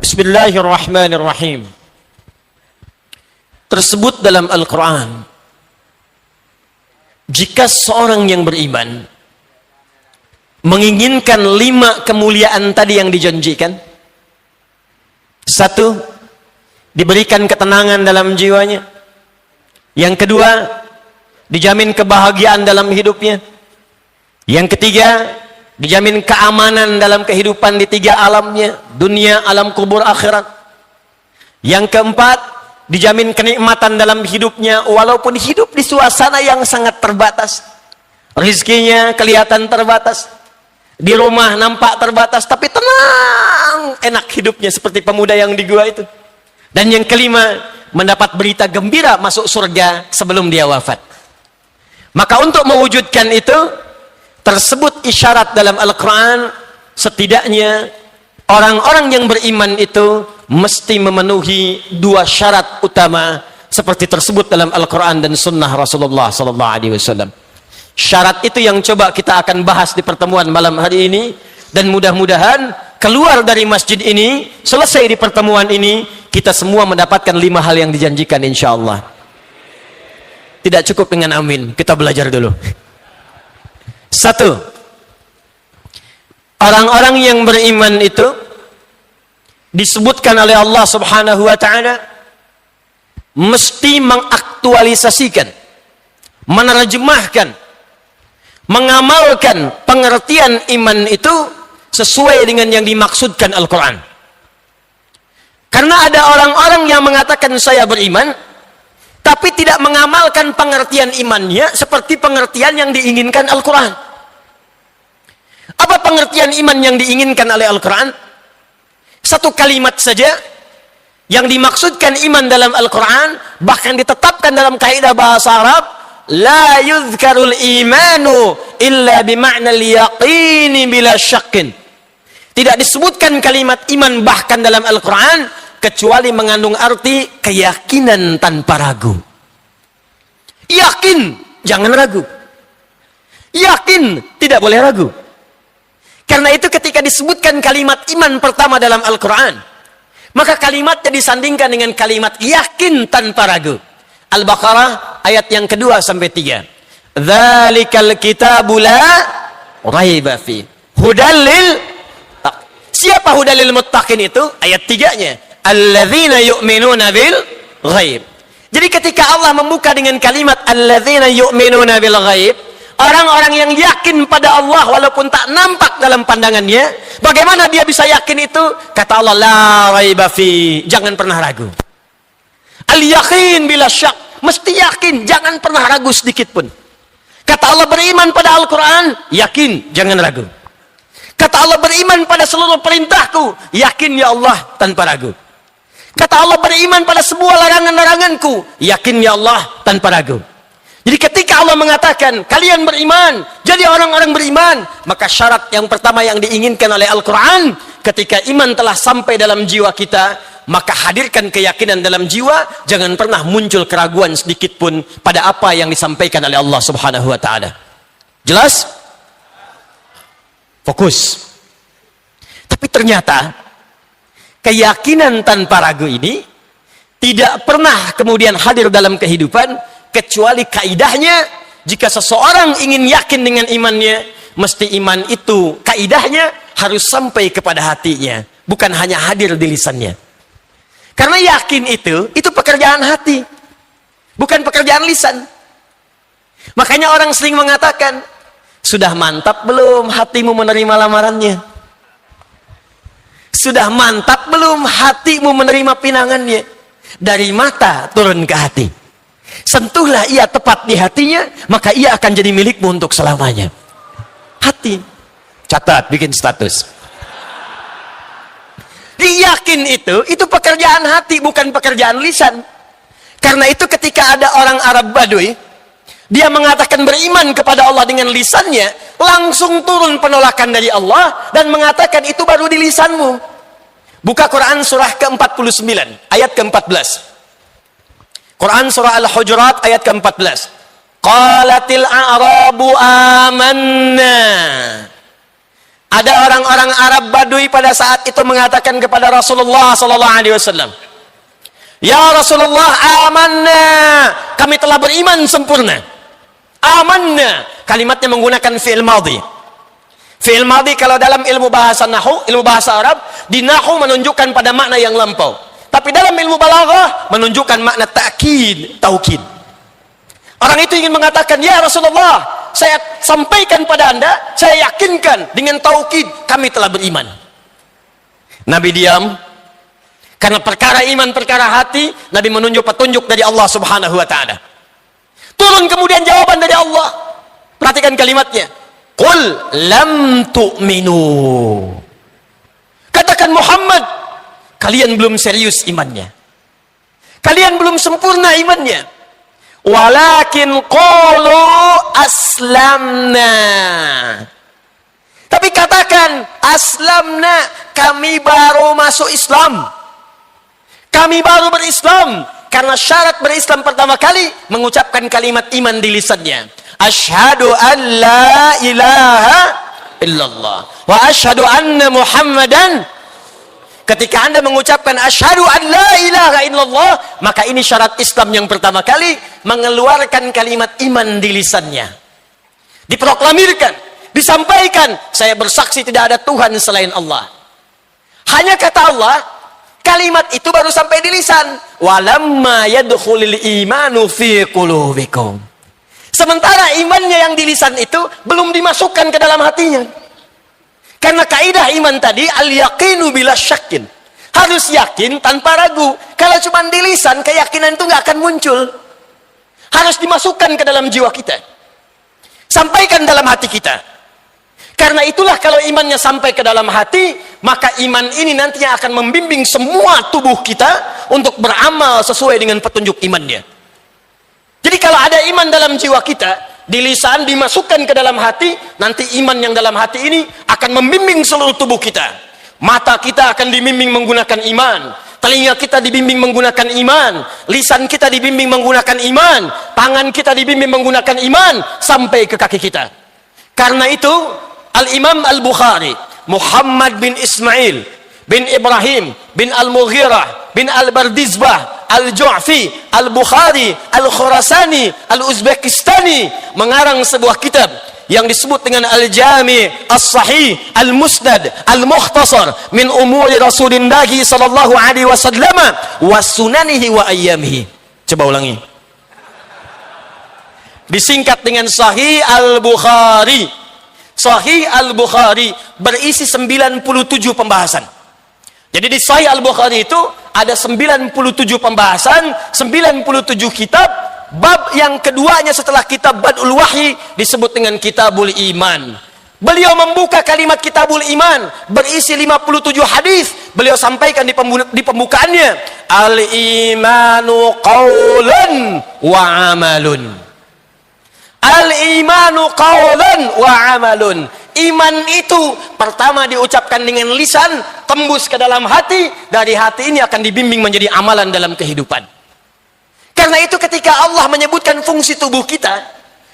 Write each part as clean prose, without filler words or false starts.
Bismillahirrahmanirrahim. Tersebut dalam Al-Quran, jika seorang yang beriman menginginkan 5 kemuliaan tadi yang dijanjikan, 1, diberikan ketenangan dalam jiwanya. Yang kedua, dijamin kebahagiaan dalam hidupnya. Yang ketiga, dijamin keamanan dalam kehidupan di 3 alamnya, dunia, alam kubur, akhirat. Yang keempat, dijamin kenikmatan dalam hidupnya walaupun hidup di suasana yang sangat terbatas. Rizkinya kelihatan terbatas, di rumah nampak terbatas, tapi tenang, enak hidupnya seperti pemuda yang di gua itu. Dan yang kelima, mendapat berita gembira masuk surga sebelum dia wafat. Maka untuk mewujudkan itu, tersebut isyarat dalam Al-Quran, setidaknya orang-orang yang beriman itu mesti memenuhi 2 syarat utama seperti tersebut dalam Al-Quran dan Sunnah Rasulullah SAW. Syarat itu yang coba kita akan bahas di pertemuan malam hari ini, dan mudah-mudahan keluar dari masjid ini, selesai di pertemuan ini, kita semua mendapatkan 5 hal yang dijanjikan insyaallah. Tidak cukup dengan amin, kita belajar dulu. 1, orang-orang yang beriman itu disebutkan oleh Allah Subhanahu wa ta'ala mesti mengaktualisasikan, menerjemahkan, mengamalkan pengertian iman itu sesuai dengan yang dimaksudkan Al-Quran. Karena ada orang-orang yang mengatakan saya beriman, tapi tidak mengamalkan pengertian imannya seperti pengertian yang diinginkan Al-Quran. Apa pengertian iman yang diinginkan oleh Al-Quran? 1 kalimat saja yang dimaksudkan iman dalam Al-Quran, bahkan ditetapkan dalam kaidah bahasa Arab, la yuzkarul imanu illa bima'na al-yaqini bila syakkin. Tidak disebutkan kalimat iman bahkan dalam Al-Quran kecuali mengandung arti keyakinan tanpa ragu. Yakin, jangan ragu. Yakin, tidak boleh ragu. Karena itu ketika disebutkan kalimat iman pertama dalam Al-Quran, maka kalimatnya disandingkan dengan kalimat yakin tanpa ragu. Al-Baqarah ayat yang kedua sampai 3. Dzalikal kitabu la raiba fi hudal lil. Siapa hudalil muttaqin itu? Ayat 3-nya. Alladzina yu'minuna bil ghaib. Jadi ketika Allah membuka dengan kalimat alladzina yu'minuna bil ghaib, orang-orang yang yakin pada Allah walaupun tak nampak dalam pandangannya, bagaimana dia bisa yakin itu? Kata Allah, la raiba fi, jangan pernah ragu. Al-yaqin bila syak, mesti yakin, jangan pernah ragu sedikit pun. Kata Allah beriman pada Al-Quran, yakin, jangan ragu. Kata Allah beriman pada seluruh perintahku, yakin ya Allah tanpa ragu. Kata Allah beriman pada semua larangan-laranganku, yakin ya Allah tanpa ragu. Jadi ketika Allah mengatakan kalian beriman, jadi orang-orang beriman, maka syarat yang pertama yang diinginkan oleh Al-Quran, ketika iman telah sampai dalam jiwa kita, maka hadirkan keyakinan dalam jiwa, jangan pernah muncul keraguan sedikit pun pada apa yang disampaikan oleh Allah Subhanahu wa ta'ala. Jelas? Fokus. Tapi ternyata keyakinan tanpa ragu ini tidak pernah kemudian hadir dalam kehidupan, kecuali kaidahnya jika seseorang ingin yakin dengan imannya, mesti iman itu kaidahnya harus sampai kepada hatinya, bukan hanya hadir di lisannya. Karena yakin itu pekerjaan hati, bukan pekerjaan lisan. Makanya orang sering mengatakan, sudah mantap belum hatimu menerima lamarannya? Sudah mantap belum hatimu menerima pinangannya? Dari mata turun ke hati. Sentuhlah ia tepat di hatinya, maka ia akan jadi milikmu untuk selamanya. Hati. Catat, bikin status. Yakin itu pekerjaan hati, bukan pekerjaan lisan. Karena itu ketika ada orang Arab Baduy, dia mengatakan beriman kepada Allah dengan lisannya, langsung turun penolakan dari Allah dan mengatakan itu baru di lisanmu. Buka Quran surah ke-49 ayat ke-14. Quran surah Al-Hujurat ayat ke-14. Qalatil a'rabu amanna. Ada orang-orang Arab Badui pada saat itu mengatakan kepada Rasulullah sallallahu alaihi wasallam, "Ya Rasulullah, amanna." Kami telah beriman sempurna. Amanna. Kalimatnya menggunakan fi'il madhi. Fi'il madhi kalau dalam ilmu bahasa nahwu, ilmu bahasa Arab, di nahwu menunjukkan pada makna yang lampau. Tapi dalam ilmu balaghah menunjukkan makna ta'kid, taukid. Orang itu ingin mengatakan, "Ya Rasulullah, saya sampaikan pada Anda, saya yakinkan dengan taukid kami telah beriman." Nabi diam. Karena perkara iman, perkara hati, Nabi menunjuk petunjuk dari Allah Subhanahu wa taala. Turun kemudian jawaban dari Allah. Perhatikan kalimatnya. Qul lam tu'minu. Katakan Muhammad, kalian belum serius imannya. Kalian belum sempurna imannya. Walakin qulu aslamna. Tapi katakan aslamna, kami baru masuk Islam. Kami baru berislam. Karena syarat berislam pertama kali mengucapkan kalimat iman di lisannya. Asyhadu an la ilaha illallah wa asyhadu anna Muhammadan. Ketika Anda mengucapkan asyhadu an la ilaha illallah, maka ini syarat Islam yang pertama kali, mengeluarkan kalimat iman di lisannya. Diproklamirkan, disampaikan, saya bersaksi tidak ada Tuhan selain Allah. Hanya kata Allah, kalimat itu baru sampai di lisan. Walamma yadkhulul imanu fi qulubikum. Sementara imannya yang di lisan itu belum dimasukkan ke dalam hatinya. Karena kaidah iman tadi al-yaqinu bila syakin. Harus yakin tanpa ragu. Kalau cuma di lisan, keyakinan itu nggak akan muncul. Harus dimasukkan ke dalam jiwa kita. Sampaikan dalam hati kita. Karena itulah kalau imannya sampai ke dalam hati, maka iman ini nantinya akan membimbing semua tubuh kita untuk beramal sesuai dengan petunjuk imannya. Jadi kalau ada iman dalam jiwa kita, di lisan dimasukkan ke dalam hati, nanti iman yang dalam hati ini akan membimbing seluruh tubuh kita. Mata kita akan dibimbing menggunakan iman, telinga kita dibimbing menggunakan iman, lisan kita dibimbing menggunakan iman, tangan kita dibimbing menggunakan iman, sampai ke kaki kita. Karena itu Al-Imam Al-Bukhari, Muhammad bin Ismail bin Ibrahim bin Al-Mughirah bin Al-Bardizbah Al-Ju'fi Al-Bukhari Al-Khurasani Al-Uzbekistani mengarang sebuah kitab yang disebut dengan Al-Jami' As-Sahih Al-Musnad Al-Mukhtasar min umuri Rasulillah sallallahu alaihi wasallam wa sunanihi wa ayyamihi. Coba ulangi. Disingkat dengan Sahih Al-Bukhari. Sahih Al-Bukhari berisi 97 pembahasan. Jadi di Sahih Al-Bukhari itu ada 97 pembahasan, 97 kitab. Bab yang keduanya setelah kitab Badul Wahyi disebut dengan Kitabul Iman. Beliau membuka kalimat Kitabul Iman berisi 57 hadis. Beliau sampaikan di pembukaannya, Al-imanu qawlan wa amalun. Al-imanu qawlan wa amalun. Iman itu pertama diucapkan dengan lisan, tembus ke dalam hati, dari hati ini akan dibimbing menjadi amalan dalam kehidupan. Karena itu ketika Allah menyebutkan fungsi tubuh kita,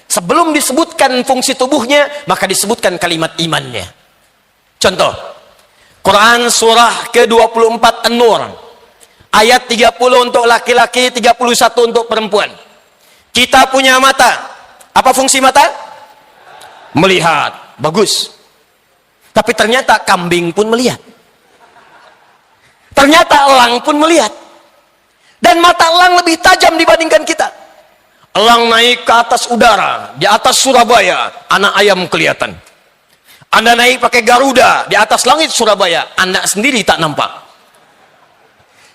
sebelum disebutkan fungsi tubuhnya, maka disebutkan kalimat imannya. Contoh, Quran surah ke-24 An-Nur, ayat 30 untuk laki-laki, 31 untuk perempuan. Kita punya mata. Apa fungsi mata? Melihat. Bagus. Tapi ternyata kambing pun melihat. Ternyata elang pun melihat. Dan mata elang lebih tajam dibandingkan kita. Elang naik ke atas udara, di atas Surabaya, anak ayam kelihatan. Anda naik pakai Garuda, di atas langit Surabaya, anak sendiri tak nampak.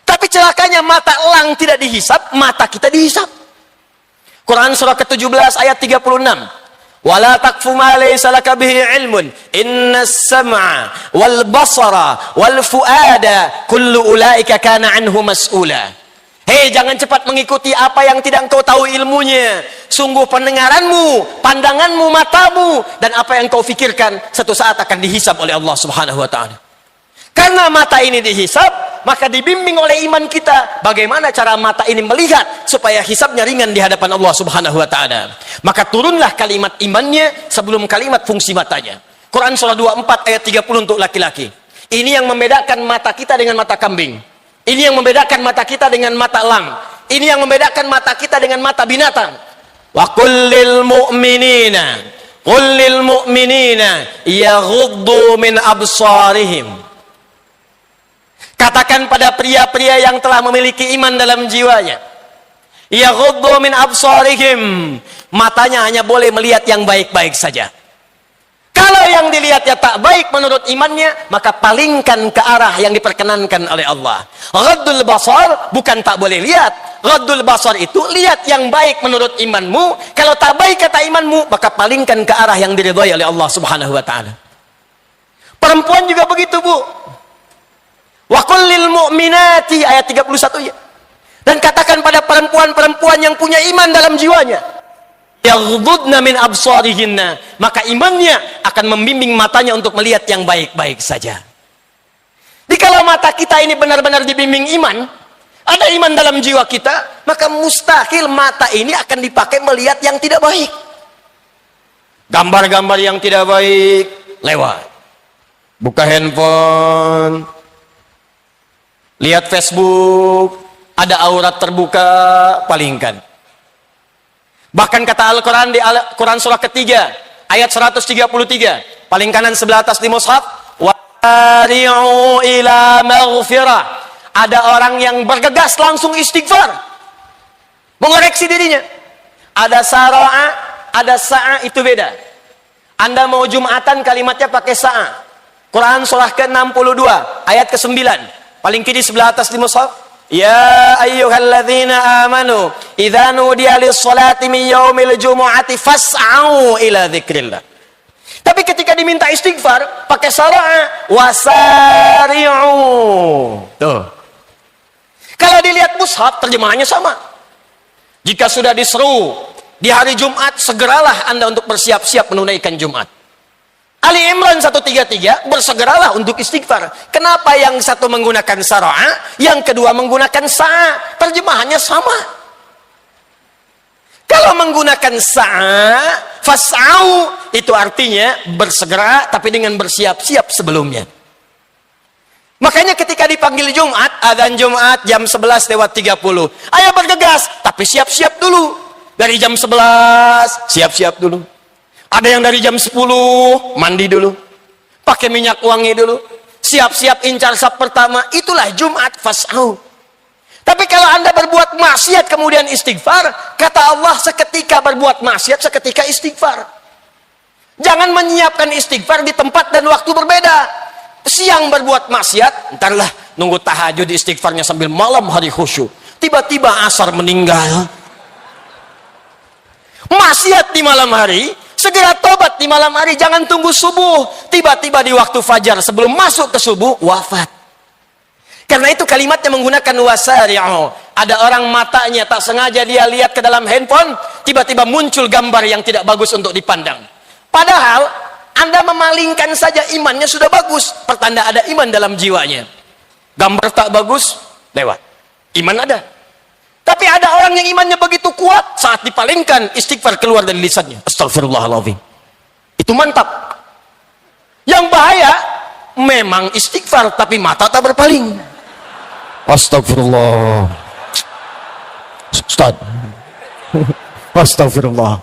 Tapi celakanya mata elang tidak dihisap, mata kita dihisap. Quran surah ke-17 ayat 36. Wala taqfu ma laysa laka bihi ilmun innas sam'a wal basara wal fuada kullu ulaika kana anhu mas'ula. Hei, jangan cepat mengikuti apa yang tidak engkau tahu ilmunya. Sungguh pendengaranmu, pandanganmu, matamu, dan apa yang kau fikirkan satu saat akan dihisab oleh Allah Subhanahu wa taala. Karena mata ini dihisab, maka dibimbing oleh iman kita bagaimana cara mata ini melihat supaya hisabnya ringan di hadapan Allah Subhanahu wa taala. Maka turunlah kalimat imannya sebelum kalimat fungsi matanya. Quran surah 24 ayat 30 untuk laki-laki. Ini yang membedakan mata kita dengan mata kambing. Ini yang membedakan mata kita dengan mata elang. Ini yang membedakan mata kita dengan mata binatang. Wa kullil mu'minina yaghuddu min absarihim. Katakan pada pria-pria yang telah memiliki iman dalam jiwanya, yaghuddu min absarihim, matanya hanya boleh melihat yang baik-baik saja. Kalau yang dilihatnya tak baik menurut imannya, maka palingkan ke arah yang diperkenankan oleh Allah. Ghaddul basar bukan tak boleh lihat. Ghaddul basar itu lihat yang baik menurut imanmu. Kalau tak baik kata imanmu, maka palingkan ke arah yang diridhai oleh Allah Subhanahu wa taala. Perempuan juga begitu, Bu. Wa kullil mu'minati ayat 31 ya. Dan katakan pada perempuan-perempuan yang punya iman dalam jiwanya, yaghdudna min absarihinna, maka imannya akan membimbing matanya untuk melihat yang baik-baik saja. Jikalau mata kita ini benar-benar dibimbing iman, ada iman dalam jiwa kita, maka mustahil mata ini akan dipakai melihat yang tidak baik. Gambar-gambar yang tidak baik lewat. Buka handphone, lihat Facebook, ada aurat terbuka, palingkan. Bahkan kata Al-Quran di Quran surah ketiga ayat 133, paling kanan sebelah atas di mushaf, wari'u ila maghfirah. Ada orang yang bergegas langsung istighfar, mengoreksi dirinya. Ada sara'a, ada sa'a, itu beda. Anda mau Jumatan kalimatnya pakai sa'a. Quran surah ke-62 ayat ke-9, paling kiri sebelah atas di mushaf, ya ayyuhalladzina amanu idza nudiya lis-salati min yaumil jumu'ati fas'au ila dzikrillah. Tapi ketika diminta istighfar pakai sara'a, wasari'u. Tuh. Kalau dilihat mushaf terjemahannya sama. Jika sudah diseru di hari Jumat, segeralah Anda untuk bersiap-siap menunaikan Jumat. Ali Imran 133, bersegeralah untuk istighfar. Kenapa yang satu menggunakan sara'a, yang kedua menggunakan sa'a? Terjemahannya sama. Kalau menggunakan sa'a, fas'au, itu artinya bersegera tapi dengan bersiap-siap sebelumnya. Makanya ketika dipanggil Jumat, adzan Jumat jam 11:30, ayo bergegas, tapi siap-siap dulu. Dari jam 11, siap-siap dulu. Ada yang dari jam 10, mandi dulu, pakai minyak wangi dulu, siap-siap incar saf pertama. Itulah Jumat, fas'au. Tapi kalau Anda berbuat maksiat kemudian istighfar, kata Allah, seketika berbuat maksiat, seketika istighfar. Jangan menyiapkan istighfar di tempat dan waktu berbeda. Siang berbuat maksiat, entarlah nunggu tahajud istighfarnya sambil malam hari khusyuk. Tiba-tiba asar meninggal. Maksiat di malam hari, segera tobat di malam hari, jangan tunggu subuh. Tiba-tiba di waktu fajar sebelum masuk ke subuh, wafat. Karena itu kalimatnya menggunakan wasari'u. Ada orang matanya tak sengaja dia lihat ke dalam handphone, tiba-tiba muncul gambar yang tidak bagus untuk dipandang. Padahal Anda memalingkan saja, imannya sudah bagus, pertanda ada iman dalam jiwanya. Gambar tak bagus, lewat. Iman ada. Tapi ada orang yang imannya begitu kuat, saat dipalingkan, istighfar keluar dari lisannya. Astagfirullahaladzim. Itu mantap. Yang bahaya, memang istighfar, tapi mata tak berpaling. Astagfirullah. Ustaz. Astagfirullah.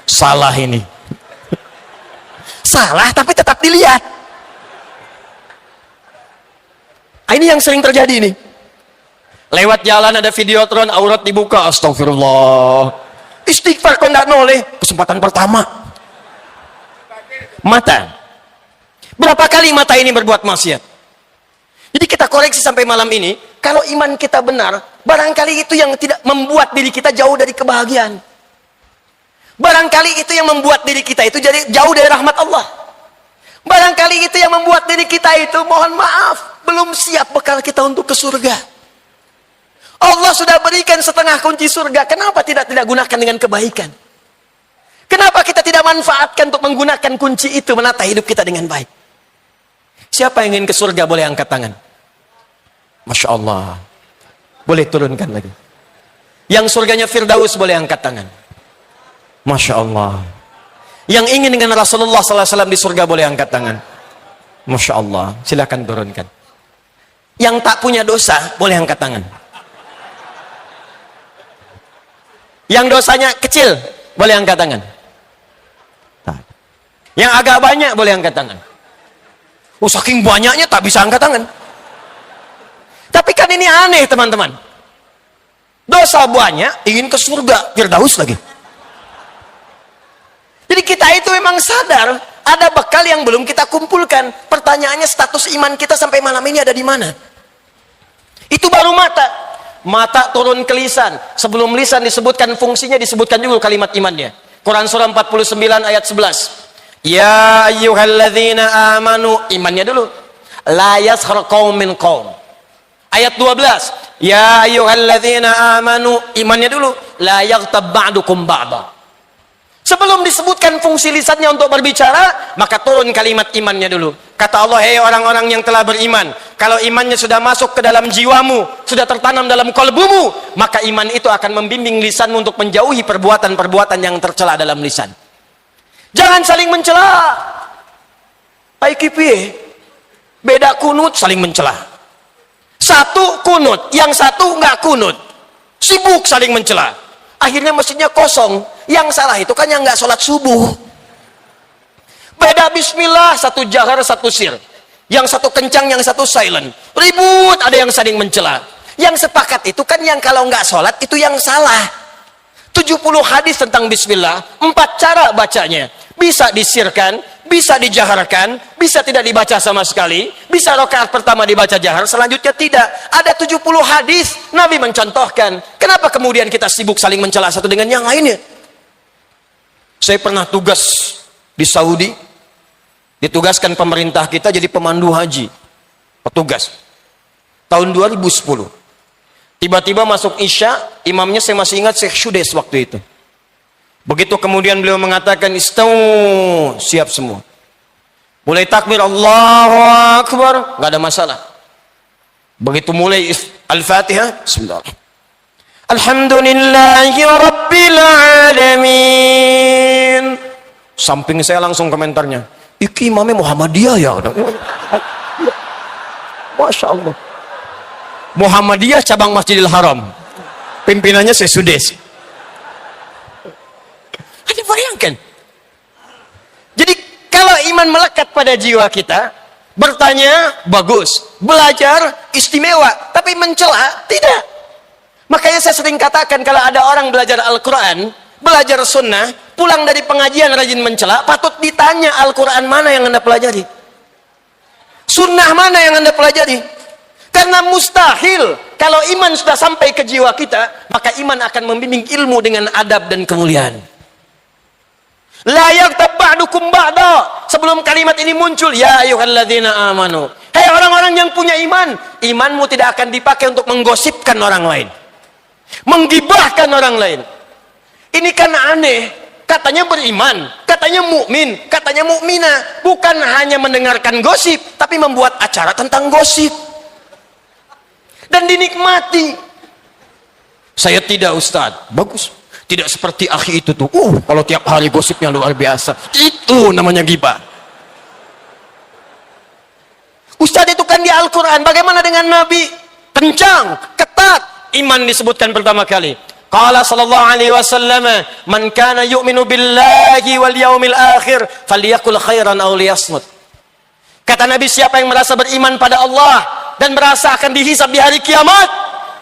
Salah ini. Salah, tapi tetap dilihat. Ini yang sering terjadi nih. Lewat jalan ada videotron, aurat dibuka, astagfirullah. Istighfar kok enggak noleh. Kesempatan pertama. Mata. Berapa kali mata ini berbuat maksiat? Jadi kita koreksi sampai malam ini, kalau iman kita benar, barangkali itu yang tidak membuat diri kita jauh dari kebahagiaan. Barangkali itu yang membuat diri kita itu jadi jauh dari rahmat Allah. Barangkali itu yang membuat diri kita itu, mohon maaf, belum siap bekal kita untuk ke surga. Allah sudah berikan setengah kunci surga, kenapa tidak gunakan dengan kebaikan? Kenapa kita tidak manfaatkan untuk menggunakan kunci itu, menata hidup kita dengan baik? Siapa yang ingin ke surga boleh angkat tangan. Masya Allah. Boleh turunkan lagi. Yang surganya Firdaus boleh angkat tangan. Masya Allah. Yang ingin dengan Rasulullah SAW di surga boleh angkat tangan. Masya Allah, silakan turunkan. Yang tak punya dosa boleh angkat tangan. Yang dosanya kecil boleh angkat tangan. Yang agak banyak boleh angkat tangan. Saking banyaknya tak bisa angkat tangan. Tapi kan ini aneh teman-teman. Dosa banyak, ingin ke surga, Firdaus lagi. Jadi kita itu memang sadar, ada bekal yang belum kita kumpulkan. Pertanyaannya status iman kita sampai malam ini ada di mana? Itu baru mata. Mata turun ke lisan. Sebelum lisan disebutkan fungsinya, disebutkan dulu kalimat imannya. Quran surah 49 ayat 11. Ya ayyuhalladzina amanu, imannya dulu. La yaskhar qaumin qaum. Ayat 12. Ya ayyuhalladzina amanu, imannya dulu. La yaghtab ba'dukum ba'da. Sebelum disebutkan fungsi lisannya untuk berbicara, maka turun kalimat imannya dulu. Kata Allah, hei orang-orang yang telah beriman, kalau imannya sudah masuk ke dalam jiwamu, sudah tertanam dalam kalbumu, maka iman itu akan membimbing lisanmu untuk menjauhi perbuatan-perbuatan yang tercela dalam lisan. Jangan saling mencela. Hai kipi, beda kunut saling mencela. Satu kunut, yang satu nggak kunut, sibuk saling mencela. Akhirnya mesinnya kosong. Yang salah itu kan yang nggak sholat subuh. Beda bismillah, satu jahar, satu sir. Yang satu kencang, yang satu silent. Ribut, ada yang saling mencela. Yang sepakat itu kan yang kalau nggak sholat itu yang salah. 70 hadis tentang bismillah, 4 cara bacanya. Bisa disirkan, bisa dijaharkan, bisa tidak dibaca sama sekali, bisa rakaat pertama dibaca jahar, selanjutnya tidak. Ada 70 hadis, Nabi mencontohkan. Kenapa kemudian kita sibuk saling mencela satu dengan yang lainnya? Saya pernah tugas di Saudi, ditugaskan pemerintah kita jadi pemandu haji, petugas. Tahun 2010. Tiba-tiba masuk Isya, imamnya saya masih ingat Syekh Syudes waktu itu. Begitu kemudian beliau mengatakan istau, siap semua. Mulai takbir Allahu Akbar, nggak ada masalah. Begitu mulai Al-Fatihah, bismillah. Alhamdulillahi Rabbil Alamin. Samping saya langsung komentarnya, iki imamnya Muhammadiyah ya. Masya Allah. Muhammadiyah cabang Masjidil Haram. Pimpinannya Syekh Sudes. Anda bayangkan. Jadi kalau iman melekat pada jiwa kita, bertanya bagus, belajar istimewa, tapi mencela tidak. Makanya saya sering katakan kalau ada orang belajar Al-Quran, belajar sunnah, pulang dari pengajian rajin mencela, patut ditanya Al-Quran mana yang Anda pelajari, sunnah mana yang Anda pelajari. Karena mustahil kalau iman sudah sampai ke jiwa kita, maka iman akan membimbing ilmu dengan adab dan kemuliaan. La yaghtab ba'dukum ba'da. Sebelum kalimat ini muncul, ya ayyuhalladzina amanu, hei orang-orang yang punya iman, imanmu tidak akan dipakai untuk menggosipkan orang lain, menggibahkan orang lain. Ini kan aneh. Katanya beriman, katanya mukmin, katanya mukminah, bukan hanya mendengarkan gosip, tapi membuat acara tentang gosip dan dinikmati. Saya tidak, Ustadz. Bagus. Tidak seperti akhi itu tuh. Kalau tiap hari gosipnya luar biasa. Itu namanya ghibah. Ustadz itu kan di Al-Quran. Bagaimana dengan Nabi? Kencang, ketat. Iman disebutkan pertama kali. Qala sallallahu alaihi wasallam, man kana yu'minu billahi wal yaumil akhir falyakul khairan aw liyasmut. Kata Nabi, siapa yang merasa beriman pada Allah dan merasa akan dihisab di hari kiamat,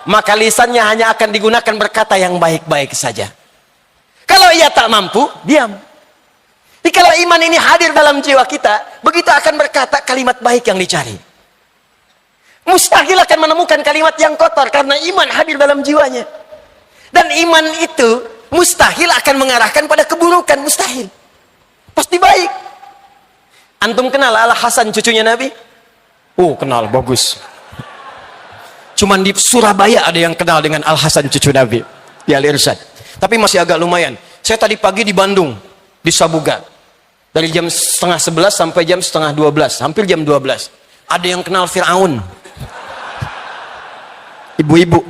maka lisannya hanya akan digunakan berkata yang baik-baik saja. Kalau ia tak mampu, diam. Jadi kalau iman ini hadir dalam jiwa kita, begitu akan berkata kalimat baik yang dicari. Mustahil akan menemukan kalimat yang kotor karena iman hadir dalam jiwanya. Dan iman itu mustahil akan mengarahkan pada keburukan, mustahil. Pasti baik. Antum kenal Al-Hasan cucunya Nabi? Kenal, bagus. Cuman di Surabaya ada yang kenal dengan Al-Hasan cucu Nabi di Al-Irsyad. Tapi masih agak lumayan. Saya tadi pagi di Bandung, di Sabuga, dari jam 10:30 sampai jam 11:30, hampir jam 12. Ada yang kenal Fir'aun. Ibu-ibu,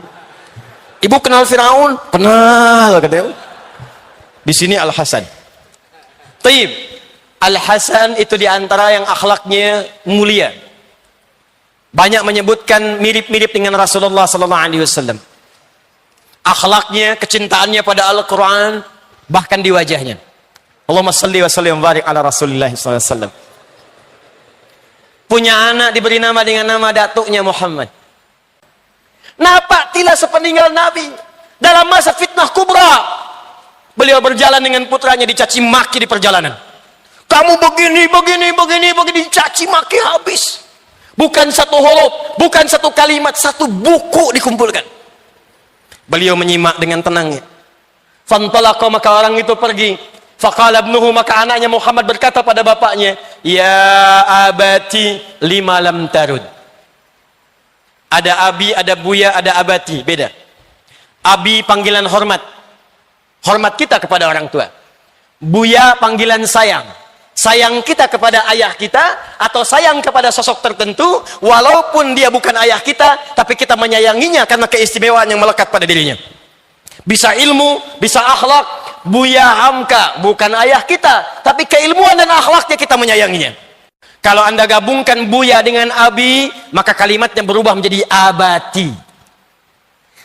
ibu kenal Fir'aun? Kenal, katanya. Di sini Al-Hasan. Taib. Al-Hasan itu diantara yang akhlaknya mulia. Banyak menyebutkan mirip-mirip dengan Rasulullah sallallahu alaihi wasallam. Akhlaknya, kecintaannya pada Al-Quran, bahkan di wajahnya. Allahumma salli wa sallim wa barik ala Rasulillah sallallahu alaihi wasallam. Punya anak diberi nama dengan nama datuknya Muhammad. Napaktilah sepeninggal Nabi dalam masa fitnah kubra. Beliau berjalan dengan putranya dicaci maki di perjalanan. Kamu begini, dicaci maki habis. Bukan satu huruf, bukan satu kalimat, satu buku dikumpulkan. Beliau menyimak dengan tenangnya. Fantalaqa, maka orang itu pergi. Faqala ibnuhu, maka anaknya Muhammad berkata pada bapaknya, ya abati lima lam tarud. Ada abi, ada buya, ada abati, beda. Abi panggilan hormat. Hormat kita kepada orang tua. Buya panggilan sayang. Sayang kita kepada ayah kita, atau sayang kepada sosok tertentu, walaupun dia bukan ayah kita, tapi kita menyayanginya karena keistimewaan yang melekat pada dirinya. Bisa ilmu, bisa akhlak. Buya hamka, bukan ayah kita, tapi keilmuan dan akhlaknya kita menyayanginya. Kalau anda gabungkan buya dengan abi, maka kalimatnya berubah menjadi abati.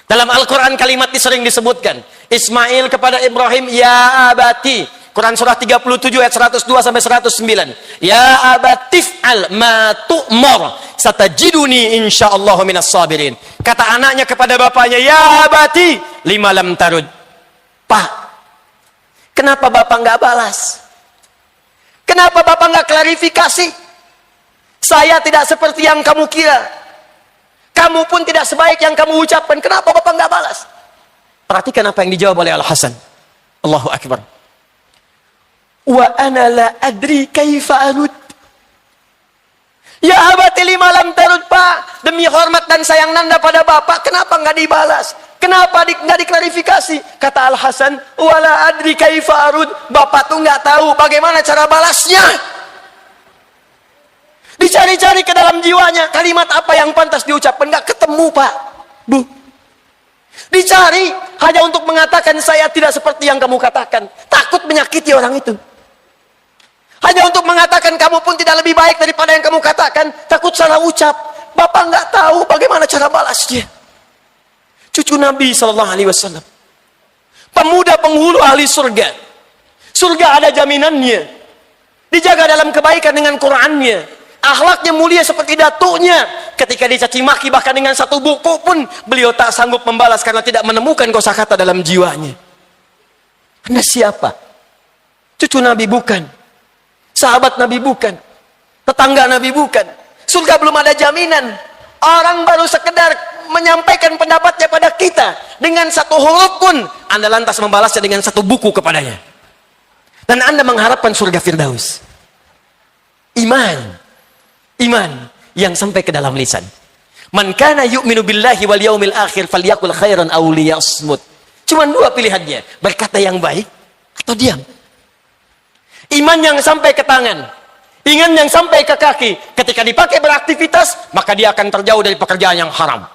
Dalam Al-Quran kalimat ini sering disebutkan. Ismail kepada Ibrahim, ya abati. Quran surah 37 ayat 102 sampai 109. Ya abatif al ma tu'mar satajiduni insyaallah minas sabirin. Kata anaknya kepada bapaknya, ya abati lima lam tarud. Pak, kenapa bapak nggak balas? Kenapa bapak nggak klarifikasi? Saya tidak seperti yang kamu kira. Kamu pun tidak sebaik yang kamu ucapkan. Kenapa bapak nggak balas? Perhatikan apa yang dijawab oleh Al-Hasan. Allahu Akbar. Wa ana la adri kaifa arud. Ya abati lima lam tarud, Pak. Demi hormat dan sayang nanda pada bapak, kenapa nggak dibalas? Kenapa nggak diklarifikasi? Kata Al-Hasan, wala adri kaifa arud. Bapak tuh nggak tahu bagaimana cara balasnya. Dicari-cari ke dalam jiwanya, kalimat apa yang pantas diucapkan, nggak ketemu, Pak. Bu. Dicari hanya untuk mengatakan saya tidak seperti yang kamu katakan. Takut menyakiti orang itu. Hanya untuk mengatakan kamu pun tidak lebih baik daripada yang kamu katakan. Takut salah ucap. Bapak nggak tahu bagaimana cara balasnya. Cucu Nabi SAW. Pemuda penghulu ahli surga. Surga ada jaminannya. Dijaga dalam kebaikan dengan Qur'annya. Akhlaknya mulia seperti datuknya. Ketika dicaci maki bahkan dengan satu buku pun beliau tak sanggup membalas karena tidak menemukan kosakata dalam jiwanya. Anda siapa? Cucu Nabi bukan. Sahabat Nabi bukan. Tetangga Nabi bukan. Surga belum ada jaminan. Orang baru sekedar menyampaikan pendapatnya pada kita. Dengan satu huruf pun Anda lantas membalasnya dengan satu buku kepadanya. Dan Anda mengharapkan surga Firdaus. Iman yang sampai ke dalam lisan. Man kana yu'minu billahi wal yaumil akhir falyakul khairan aw liyasmut. Cuma dua pilihannya, berkata yang baik atau diam. Iman yang sampai ke tangan, iman yang sampai ke kaki, ketika dipakai beraktivitas, maka dia akan terjauh dari pekerjaan yang haram.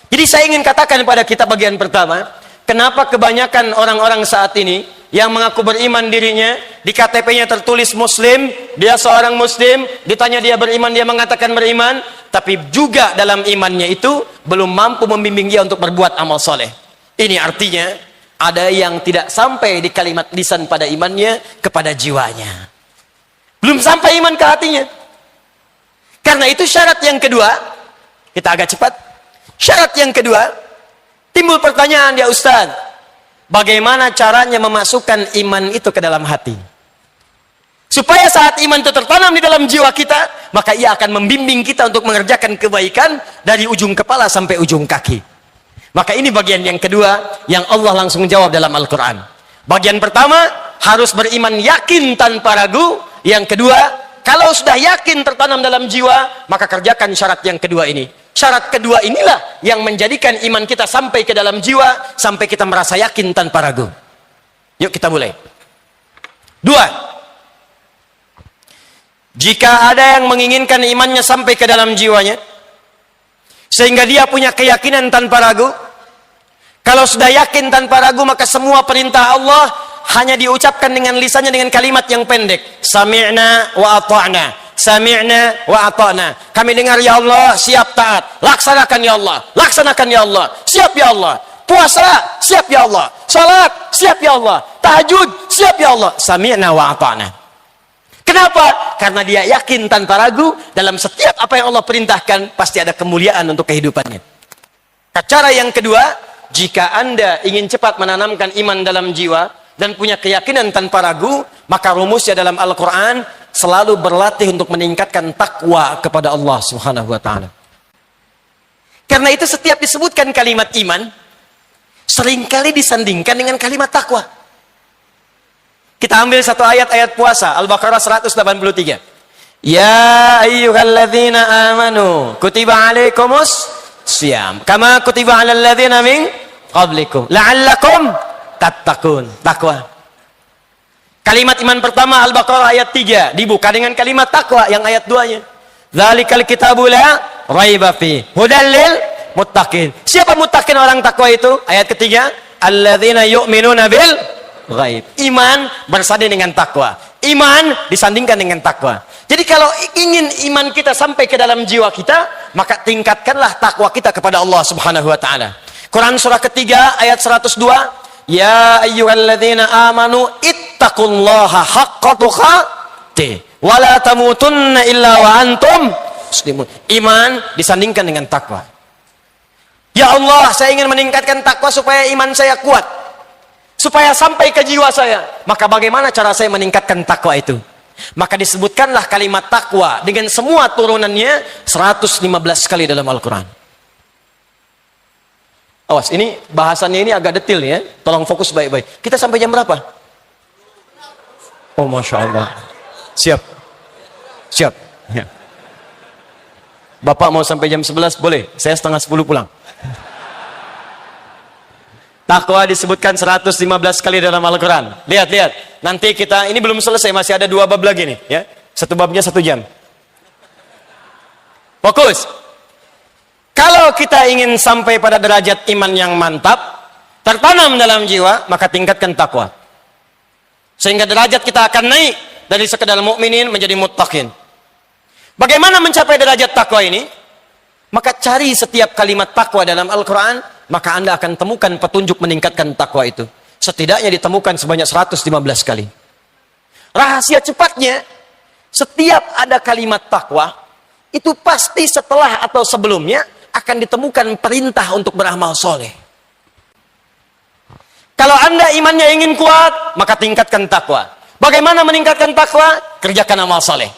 Jadi saya ingin katakan pada kita bagian pertama, kenapa kebanyakan orang-orang saat ini yang mengaku beriman dirinya, di KTP-nya tertulis Muslim, dia seorang Muslim, ditanya dia beriman, dia mengatakan beriman, tapi juga dalam imannya itu belum mampu membimbing dia untuk berbuat amal soleh. Ini artinya ada yang tidak sampai di kalimat lisan pada imannya kepada jiwanya. Belum sampai iman ke hatinya. Karena itu syarat yang kedua, kita agak cepat. Syarat yang kedua, timbul pertanyaan, ya Ustaz, bagaimana caranya memasukkan iman itu ke dalam hati? Supaya saat iman itu tertanam di dalam jiwa kita, maka ia akan membimbing kita untuk mengerjakan kebaikan dari ujung kepala sampai ujung kaki. Maka ini bagian yang kedua yang Allah langsung jawab dalam Al-Quran. Bagian pertama, harus beriman yakin tanpa ragu. Yang kedua, kalau sudah yakin tertanam dalam jiwa, maka kerjakan syarat yang kedua ini. Syarat kedua inilah yang menjadikan iman kita sampai ke dalam jiwa, sampai kita merasa yakin tanpa ragu. Yuk kita mulai. Dua, jika ada yang menginginkan imannya sampai ke dalam jiwanya, sehingga dia punya keyakinan tanpa ragu. Kalau sudah yakin tanpa ragu, maka semua perintah Allah hanya diucapkan dengan lisannya dengan kalimat yang pendek. Sami'na wa ata'na. Sami'na wa ata'na. Kami dengar ya Allah, siap taat. Laksanakan ya Allah. Laksanakan ya Allah. Siap ya Allah. Puasa, siap ya Allah. Salat, siap ya Allah. Tahajud, siap ya Allah. Sami'na wa ata'na. Kenapa? Karena dia yakin tanpa ragu dalam setiap apa yang Allah perintahkan pasti ada kemuliaan untuk kehidupannya. Cara yang kedua, jika Anda ingin cepat menanamkan iman dalam jiwa dan punya keyakinan tanpa ragu, maka rumusnya dalam Al-Quran selalu berlatih untuk meningkatkan takwa kepada Allah Subhanahu wa Ta'ala. Karena itu setiap disebutkan kalimat iman, seringkali disandingkan dengan kalimat takwa. Kita ambil satu ayat puasa, Al-Baqarah 183. Ya ayyuhalladzina amanu kutiba alaikumus siyam kama kutiba alal ladzina min qablikum la'allakum tattaqun. Takwa. Kalimat iman pertama Al-Baqarah ayat 3 dibuka dengan kalimat takwa yang ayat 2-nya. Dzalikal kitabu la raiba fi hudal lil muttaqin. Siapa muttaqin orang takwa itu? Ayat ketiga, alladzina yu'minuna bil ghaib. Iman bersanding dengan takwa. Iman disandingkan dengan takwa. Jadi kalau ingin iman kita sampai ke dalam jiwa kita, maka tingkatkanlah takwa kita kepada Allah Subhanahu wa Ta'ala. Quran surah ketiga ayat 102, ya ayyuhalladzina amanu ittaqullaha haqqa tuqatih wa la tamutunna illa wa antum muslimun. Iman disandingkan dengan takwa. Ya Allah, saya ingin meningkatkan takwa supaya iman saya kuat, supaya sampai ke jiwa saya. Maka bagaimana cara saya meningkatkan takwa itu? Maka disebutkanlah kalimat takwa dengan semua turunannya 115 kali dalam Al-Quran. Awas, ini bahasannya ini agak detail ya. Tolong fokus baik-baik. Kita sampai jam berapa? Oh, Masya Allah. Siap. Siap. Ya. Bapak mau sampai jam 11? Boleh. Saya setengah 10 pulang. Takwa disebutkan 115 kali dalam Al-Quran. Lihat. Nanti kita, ini belum selesai, masih ada 2 bab lagi nih. Ya. Satu babnya 1 jam. Fokus. Kalau kita ingin sampai pada derajat iman yang mantap, tertanam dalam jiwa, maka tingkatkan takwa. Sehingga derajat kita akan naik dari sekedar mukminin menjadi muttaqin. Bagaimana mencapai derajat takwa ini? Maka cari setiap kalimat takwa dalam Al-Quran, maka Anda akan temukan petunjuk meningkatkan takwa itu. Setidaknya ditemukan sebanyak 115 kali. Rahasia cepatnya, setiap ada kalimat takwa, itu pasti setelah atau sebelumnya akan ditemukan perintah untuk beramal soleh. Kalau Anda imannya ingin kuat, maka tingkatkan takwa. Bagaimana meningkatkan takwa? Kerjakan amal soleh.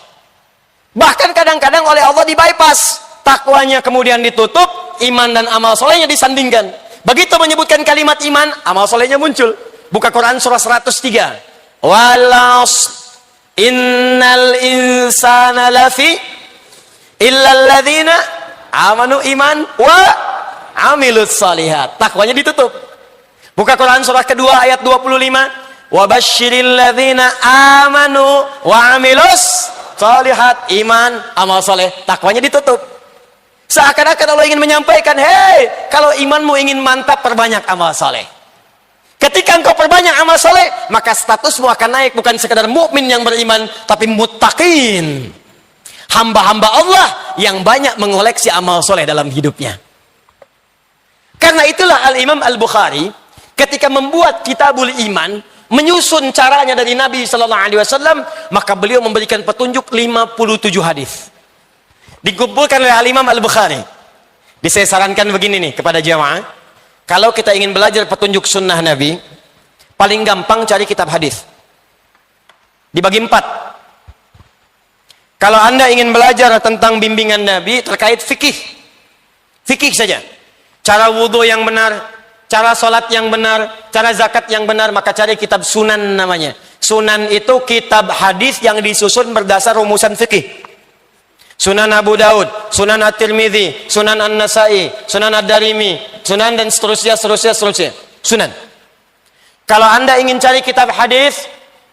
Bahkan kadang-kadang oleh Allah di-bypass. Takwanya kemudian ditutup, iman dan amal solehnya disandingkan. Begitu menyebutkan kalimat iman, amal solehnya muncul. Buka Quran surah 103. Walas innal insana lafi illal ladzina amanu iman wa amilus salihat. Takwanya ditutup. Buka Quran surah kedua ayat 25. Wabasyiril ladzina amanu wa amilus salihat. Iman, amal soleh, takwanya ditutup. Seakan-akan Allah ingin menyampaikan, hei, kalau imanmu ingin mantap, perbanyak amal soleh. Ketika engkau perbanyak amal soleh, maka statusmu akan naik, bukan sekadar mukmin yang beriman, tapi muttaqin. Hamba-hamba Allah yang banyak mengoleksi amal soleh dalam hidupnya. Karena itulah Al-Imam Al-Bukhari, ketika membuat Kitabul Iman, menyusun caranya dari Nabi SAW, maka beliau memberikan petunjuk 57 hadis. Dikumpulkan oleh Al-Imam Al-Bukhari. Saya sarankan begini nih kepada jamaah. Kalau kita ingin belajar petunjuk sunnah Nabi, paling gampang cari kitab hadis. Dibagi 4. Kalau Anda ingin belajar tentang bimbingan Nabi terkait fikih. Fikih saja. Cara wudhu yang benar, cara sholat yang benar, cara zakat yang benar, maka cari kitab sunan namanya. Sunan itu kitab hadis yang disusun berdasar rumusan fikih. Sunan Abu Daud, Sunan At-Tirmidzi, Sunan An-Nasai, Sunan Ad-Darimi, Sunan dan seterusnya. Sunan. Kalau Anda ingin cari kitab hadis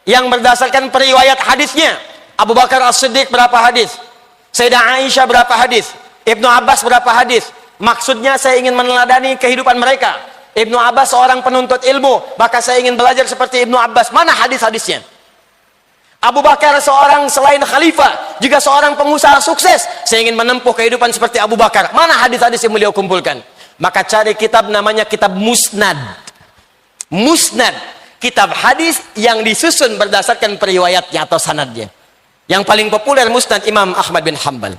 yang berdasarkan periwayat hadisnya, Abu Bakar As-Siddiq berapa hadis? Sayyidah Aisyah berapa hadis? Ibnu Abbas berapa hadis? Maksudnya saya ingin meneladani kehidupan mereka. Ibnu Abbas seorang penuntut ilmu, maka saya ingin belajar seperti Ibnu Abbas. Mana hadis-hadisnya? Abu Bakar seorang selain khalifah, juga seorang pengusaha sukses. Saya ingin menempuh kehidupan seperti Abu Bakar. Mana hadis-hadis yang beliau kumpulkan? Maka cari kitab namanya kitab Musnad. Musnad, kitab hadis yang disusun berdasarkan periwayatnya atau sanadnya. Yang paling populer Musnad Imam Ahmad bin Hanbal.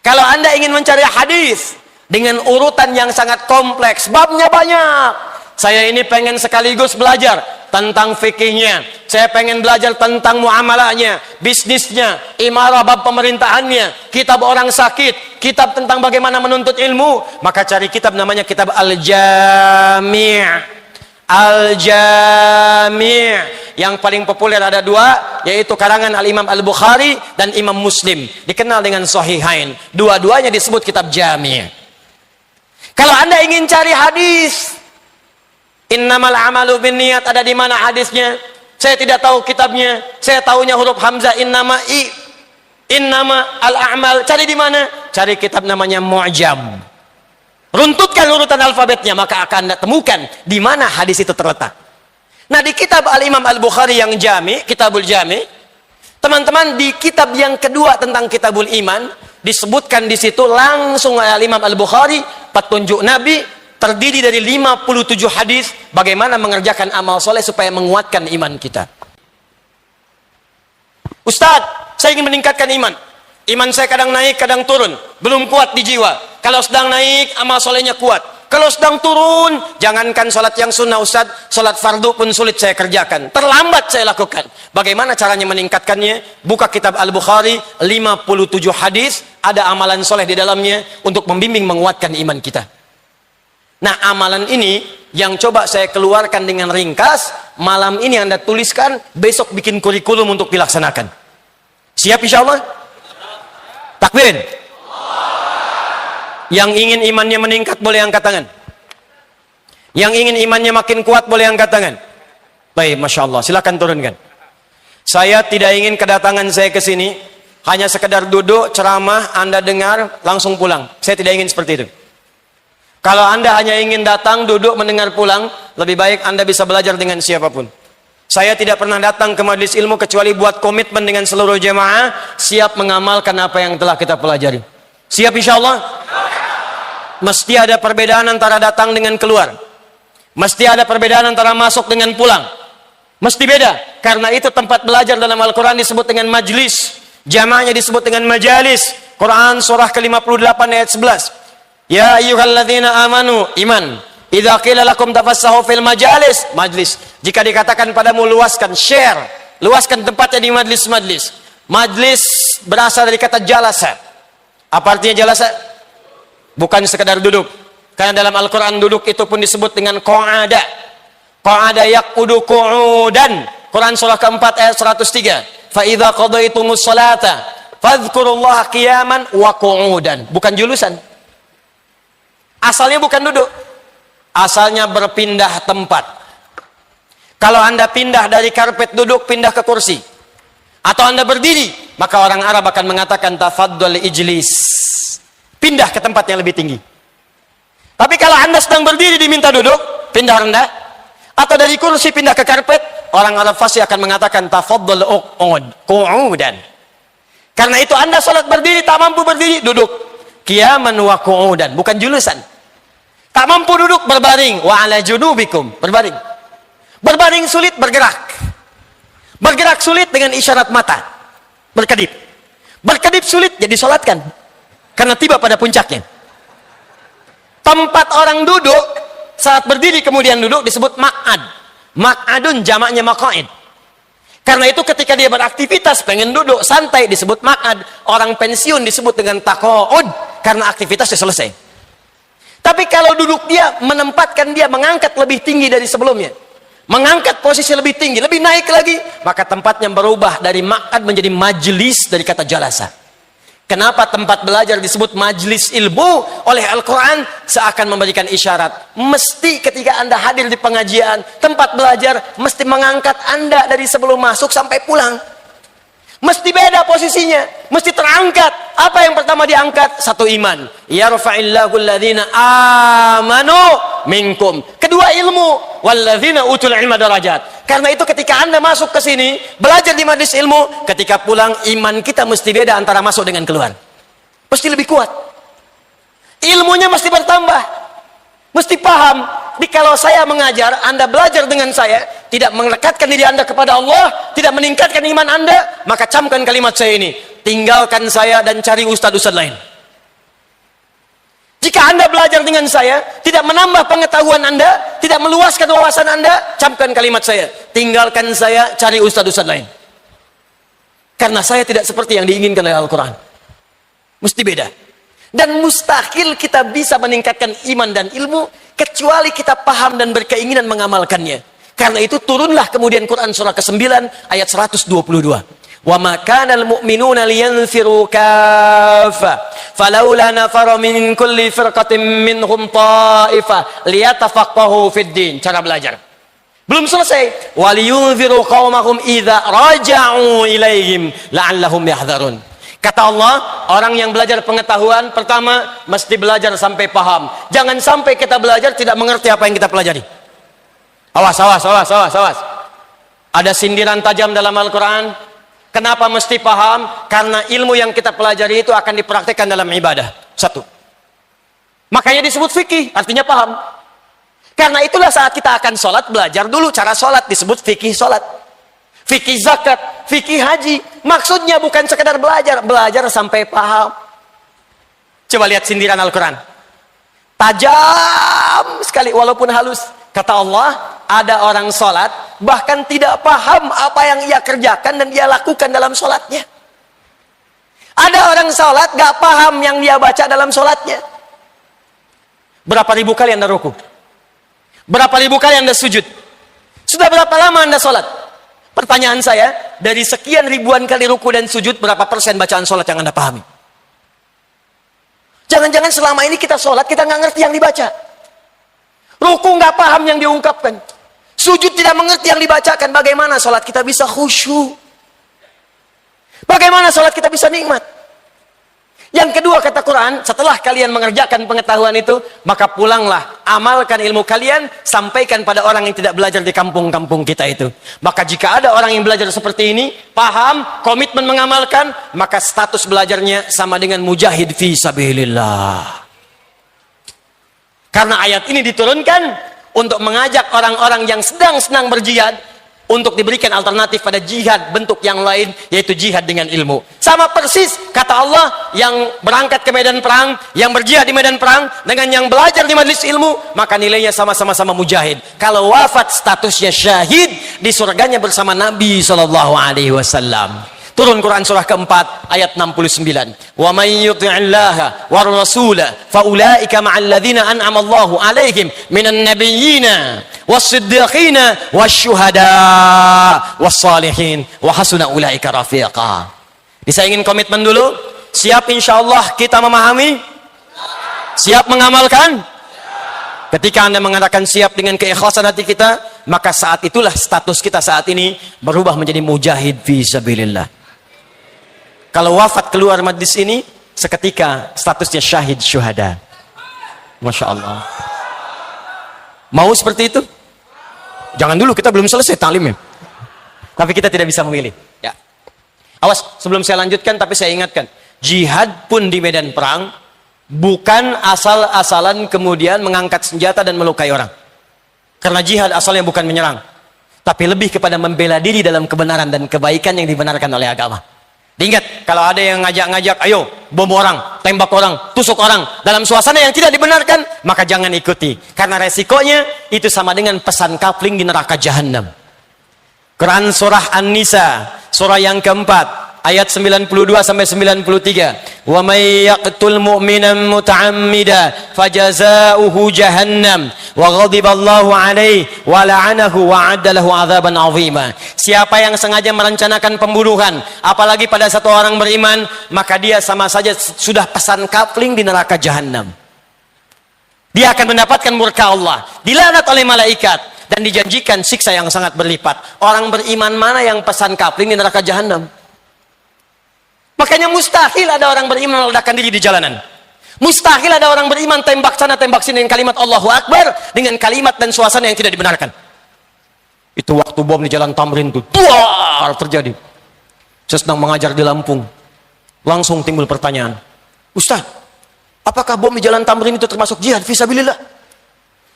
Kalau Anda ingin mencari hadis dengan urutan yang sangat kompleks, babnya banyak. Saya ini pengen sekaligus belajar tentang fikihnya, saya pengen belajar tentang muamalahnya, bisnisnya, imarah bab pemerintahannya, kitab orang sakit, kitab tentang bagaimana menuntut ilmu, maka cari kitab namanya kitab Al-Jami'. Al-Jami'. Yang paling populer ada dua, yaitu karangan Al-Imam Al-Bukhari dan Imam Muslim, dikenal dengan Sahihain. Dua-duanya disebut kitab Jami'. Kalau Anda ingin cari hadis, innamal amalu binniyat, ada di mana hadisnya? Saya tidak tahu kitabnya. Saya tahunya huruf hamzah, innama al-a'mal. Cari di mana? Cari kitab namanya Mu'jam. Runtutkan urutan alfabetnya, maka akan Anda temukan di mana hadis itu terletak. Nah, di kitab Al-Imam Al-Bukhari yang Jami', Kitabul Jami', teman-teman, di kitab yang kedua tentang Kitabul Iman, disebutkan di situ langsung Al-Imam Al-Bukhari petunjuk Nabi terdiri dari 57 hadis bagaimana mengerjakan amal soleh supaya menguatkan iman kita. Ustadz, saya ingin meningkatkan iman. Iman saya kadang naik, kadang turun. Belum kuat di jiwa. Kalau sedang naik, amal solehnya kuat. Kalau sedang turun, jangankan sholat yang sunnah Ustadz, sholat fardu pun sulit saya kerjakan. Terlambat saya lakukan. Bagaimana caranya meningkatkannya? Buka kitab Al-Bukhari, 57 hadis, ada amalan soleh di dalamnya untuk membimbing menguatkan iman kita. Nah, amalan ini yang coba saya keluarkan dengan ringkas, malam ini Anda tuliskan, besok bikin kurikulum untuk dilaksanakan. Siap insya Allah? Takbirin. Yang ingin imannya meningkat boleh angkat tangan. Yang ingin imannya makin kuat boleh angkat tangan. Baik, Masya Allah, silakan turunkan. Saya tidak ingin kedatangan saya ke sini hanya sekedar duduk, ceramah, Anda dengar, langsung pulang. Saya tidak ingin seperti itu. Kalau Anda hanya ingin datang, duduk, mendengar, pulang, lebih baik Anda bisa belajar dengan siapapun. Saya tidak pernah datang ke majelis ilmu kecuali buat komitmen dengan seluruh jemaah, siap mengamalkan apa yang telah kita pelajari. Siap insya Allah? Mesti ada perbedaan antara datang dengan keluar. Mesti ada perbedaan antara masuk dengan pulang. Mesti beda. Karena itu tempat belajar dalam Al-Quran disebut dengan majlis. Jamaahnya disebut dengan majalis. Quran surah ke-58 ayat 11. Ya ayyuhalladzina amanu, iman. Idza qila lakum tafassahu fil majalis, majlis. Jika dikatakan padamu luaskan, share, luaskan tempatnya di majlis-majlis. Majlis berasal dari kata jalasa. Apa artinya jalasa? Bukan sekedar duduk. Karena dalam Al-Quran duduk itu pun disebut dengan qa'ada. Qa'ada yaqudu qu'udan. Quran surah keempat ayat 103. Fa idza qadaytumus salata fadhkurullaha qiyaman wa qu'udan. Bukan julusan. Asalnya bukan duduk. Asalnya berpindah tempat. Kalau Anda pindah dari karpet duduk, pindah ke kursi. Atau Anda berdiri, maka orang Arab akan mengatakan tafaddal ijlis. Pindah ke tempat yang lebih tinggi. Tapi kalau Anda sedang berdiri diminta duduk, pindah rendah. Atau dari kursi pindah ke karpet, orang Arab fasih akan mengatakan tafaddal qu'udan. Karena itu Anda sholat berdiri, tak mampu berdiri, duduk. Qiyaman wa qu'udan, bukan julusan. Tak mampu duduk, berbaring. Wa ala junubikum, berbaring. Berbaring sulit, bergerak. Bergerak sulit dengan isyarat mata. Berkedip. Berkedip sulit, jadi sholatkan. Karena tiba pada puncaknya. Tempat orang duduk, saat berdiri kemudian duduk, disebut maq'ad. Maq'adun jamaknya maq'id. Karena itu ketika dia beraktivitas, pengen duduk, santai, disebut maq'ad. Orang pensiun disebut dengan taqa'ud. Karena aktivitasnya selesai. Tapi kalau duduk dia, menempatkan dia, mengangkat lebih tinggi dari sebelumnya. Mengangkat posisi lebih tinggi, lebih naik lagi. Maka tempatnya berubah dari maq'ad menjadi majlis dari kata jalasa. Kenapa tempat belajar disebut majlis ilmu oleh Al-Quran? Seakan memberikan isyarat. Mesti ketika Anda hadir di pengajian, tempat belajar, mesti mengangkat Anda dari sebelum masuk sampai pulang. Mesti beda posisinya. Mesti terangkat. Apa yang pertama diangkat? Satu, iman. Yarfa'illahu alladhina amanu minkum. Kedua, ilmu. Walladzina utul ilma darajat. Karena itu ketika Anda masuk ke sini, belajar di majelis ilmu, ketika pulang iman kita mesti beda antara masuk dengan keluar. Mesti lebih kuat. Ilmunya mesti bertambah. Mesti paham. Jadi kalau saya mengajar, Anda belajar dengan saya, tidak mendekatkan diri Anda kepada Allah, tidak meningkatkan iman Anda, maka camkan kalimat saya ini. Tinggalkan saya dan cari ustadz-ustadz lain. Jika Anda belajar dengan saya, tidak menambah pengetahuan Anda, tidak meluaskan wawasan Anda, camkan kalimat saya. Tinggalkan saya, cari ustadz-ustadz lain. Karena saya tidak seperti yang diinginkan oleh Al-Quran. Mesti beda. Dan mustahil kita bisa meningkatkan iman dan ilmu kecuali kita paham dan berkeinginan mengamalkannya. Karena itu turunlah kemudian Quran surah ke-9 ayat 122. Wa ma kana al-mu'minuna liyanfiru kaffa falawla nafara min kulli firqatin minhum ta'ifah liyatafaqahu fid din. Cara belajar. Belum selesai. Waliyunziru qaumahum idza raja'u ilaihim la'allahum yahdharun. Kata Allah, orang yang belajar pengetahuan, pertama, mesti belajar sampai paham. Jangan sampai kita belajar tidak mengerti apa yang kita pelajari. Awas. Ada sindiran tajam dalam Al-Quran. Kenapa mesti paham? Karena ilmu yang kita pelajari itu akan dipraktikkan dalam ibadah. Satu. Makanya disebut fikih, artinya paham. Karena itulah saat kita akan sholat, belajar dulu cara sholat, disebut fikih sholat. Fikih zakat, fikih haji. Maksudnya bukan sekedar belajar, belajar sampai paham. Coba lihat sindiran Al-Quran. Tajam sekali walaupun halus. Kata Allah, ada orang sholat, bahkan tidak paham apa yang ia kerjakan dan dia lakukan dalam sholatnya. Ada orang sholat, gak paham yang dia baca dalam sholatnya. Berapa ribu kali Anda ruku? Berapa ribu kali Anda sujud? Sudah berapa lama Anda sholat? Pertanyaan saya, dari sekian ribuan kali ruku dan sujud, berapa persen bacaan sholat yang Anda pahami? Jangan-jangan selama ini kita sholat, kita nggak ngerti yang dibaca. Ruku nggak paham yang diungkapkan. Sujud tidak mengerti yang dibacakan. Bagaimana sholat kita bisa khusyuk? Bagaimana sholat kita bisa nikmat? Yang kedua kata Quran, setelah kalian mengerjakan pengetahuan itu, maka pulanglah, amalkan ilmu kalian, sampaikan pada orang yang tidak belajar di kampung-kampung kita itu. Maka jika ada orang yang belajar seperti ini, paham, komitmen mengamalkan, maka status belajarnya sama dengan mujahid fi sabilillah. Karena ayat ini diturunkan untuk mengajak orang-orang yang sedang senang berjihad, untuk diberikan alternatif pada jihad bentuk yang lain, yaitu jihad dengan ilmu. Sama persis kata Allah, yang berangkat ke medan perang, yang berjihad di medan perang, dengan yang belajar di majelis ilmu, maka nilainya sama-sama mujahid. Kalau wafat statusnya syahid, di surganya bersama Nabi SAW. Turun Quran surah keempat ayat 69. Wa may yuti'illaha war rasula fa ulaika ma'al ladzina an'ama Allahu 'alaihim minan nabiyyina was-siddiqina wasyuhada was-salihin wa hasuna ulaika rafiqa. Saya ingin komitmen dulu. Siap insyaallah kita memahami? Siap mengamalkan? Ketika Anda mengatakan siap dengan keikhlasan hati kita, maka saat itulah status kita saat ini berubah menjadi mujahid fi sabilillah. Kalau wafat keluar majlis ini, seketika statusnya syahid syuhada. Masya Allah. Mau seperti itu? Jangan dulu, kita belum selesai taklimnya. Tapi kita tidak bisa memilih. Ya. Awas, sebelum saya lanjutkan, tapi saya ingatkan. Jihad pun di medan perang, bukan asal-asalan kemudian mengangkat senjata dan melukai orang. Karena jihad asalnya bukan menyerang. Tapi lebih kepada membela diri dalam kebenaran dan kebaikan yang dibenarkan oleh agama. Diingat, kalau ada yang ngajak-ngajak, ayo bom orang, tembak orang, tusuk orang dalam suasana yang tidak dibenarkan, maka jangan ikuti. Karena resikonya itu sama dengan pesan kapling di neraka jahanam. Quran surah An-Nisa, surah yang keempat, ayat 92 sampai 93. Wa may yaqtul mu'minan muta'ammida fajazauhu jahannam wa ghadiballahu alaihi wa la'anahu wa 'adda lahu 'adzaban 'azima. Siapa yang sengaja merencanakan pembunuhan apalagi pada satu orang beriman, maka dia sama saja sudah pesan kapling di neraka jahanam. Dia akan mendapatkan murka Allah, dilaknat oleh malaikat, dan dijanjikan siksa yang sangat berlipat. Orang beriman mana yang pesan kapling di neraka jahanam? Makanya mustahil ada orang beriman meledakkan diri di jalanan. Mustahil ada orang beriman tembak sana tembak sini dengan kalimat Allahu Akbar dengan kalimat dan suasana yang tidak dibenarkan. Itu waktu bom di Jalan Tamrin itu duar terjadi. Saya sedang mengajar di Lampung. Langsung timbul pertanyaan, Ustaz, apakah bom di Jalan Tamrin itu termasuk jihad fisabilillah?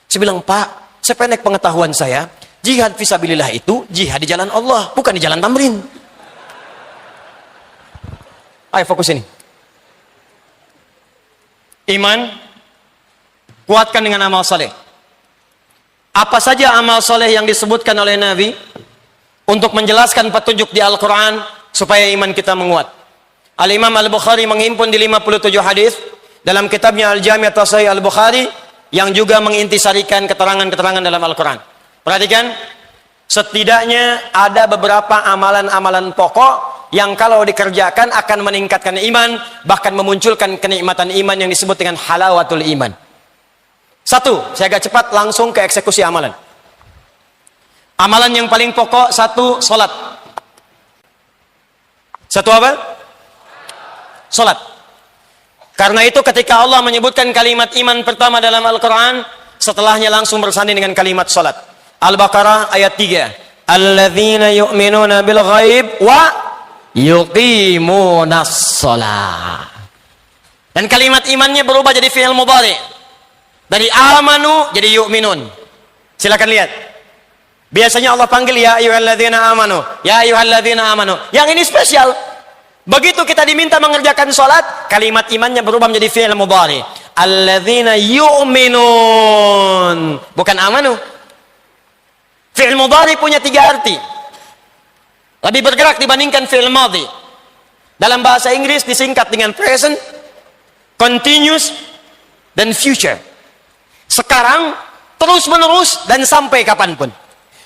Saya bilang, Pak, sependek pengetahuan saya, jihad fisabilillah itu jihad di jalan Allah, bukan di Jalan Tamrin. Ayo fokus ini. Iman, kuatkan dengan amal soleh. Apa saja amal soleh yang disebutkan oleh Nabi untuk menjelaskan petunjuk di Al-Quran supaya iman kita menguat. Al-Imam Al-Bukhari menghimpun di 57 hadis dalam kitabnya Al-Jami' At-Sahih Al-Bukhari yang juga mengintisarikan keterangan-keterangan dalam Al-Quran. Perhatikan, setidaknya ada beberapa amalan-amalan pokok yang kalau dikerjakan akan meningkatkan iman, bahkan memunculkan kenikmatan iman yang disebut dengan halawatul iman. Satu, saya agak cepat langsung ke eksekusi amalan. Amalan yang paling pokok, satu, salat. Satu apa? Salat. Karena itu ketika Allah menyebutkan kalimat iman pertama dalam Al-Quran, setelahnya langsung bersanding dengan kalimat salat. Al-Baqarah ayat 3. Alladzina yu'minuna bil ghaib wa yuqimunas shalah. Dan kalimat imannya berubah jadi fi'il mudhari. Dari amanu jadi yu'minun. Silakan lihat. Biasanya Allah panggil ya ayyuhalladzina amanu, ya ayyuhalladzina amanu. Yang ini spesial. Begitu kita diminta mengerjakan salat, kalimat imannya berubah menjadi fi'il mudhari. Alladzina yu'minun. Bukan amanu. Fi'il mudhari punya 3 arti. Lebih bergerak dibandingkan fi'il madhi. Dalam bahasa Inggris disingkat dengan present, continuous, dan future. Sekarang, terus menerus, dan sampai kapanpun.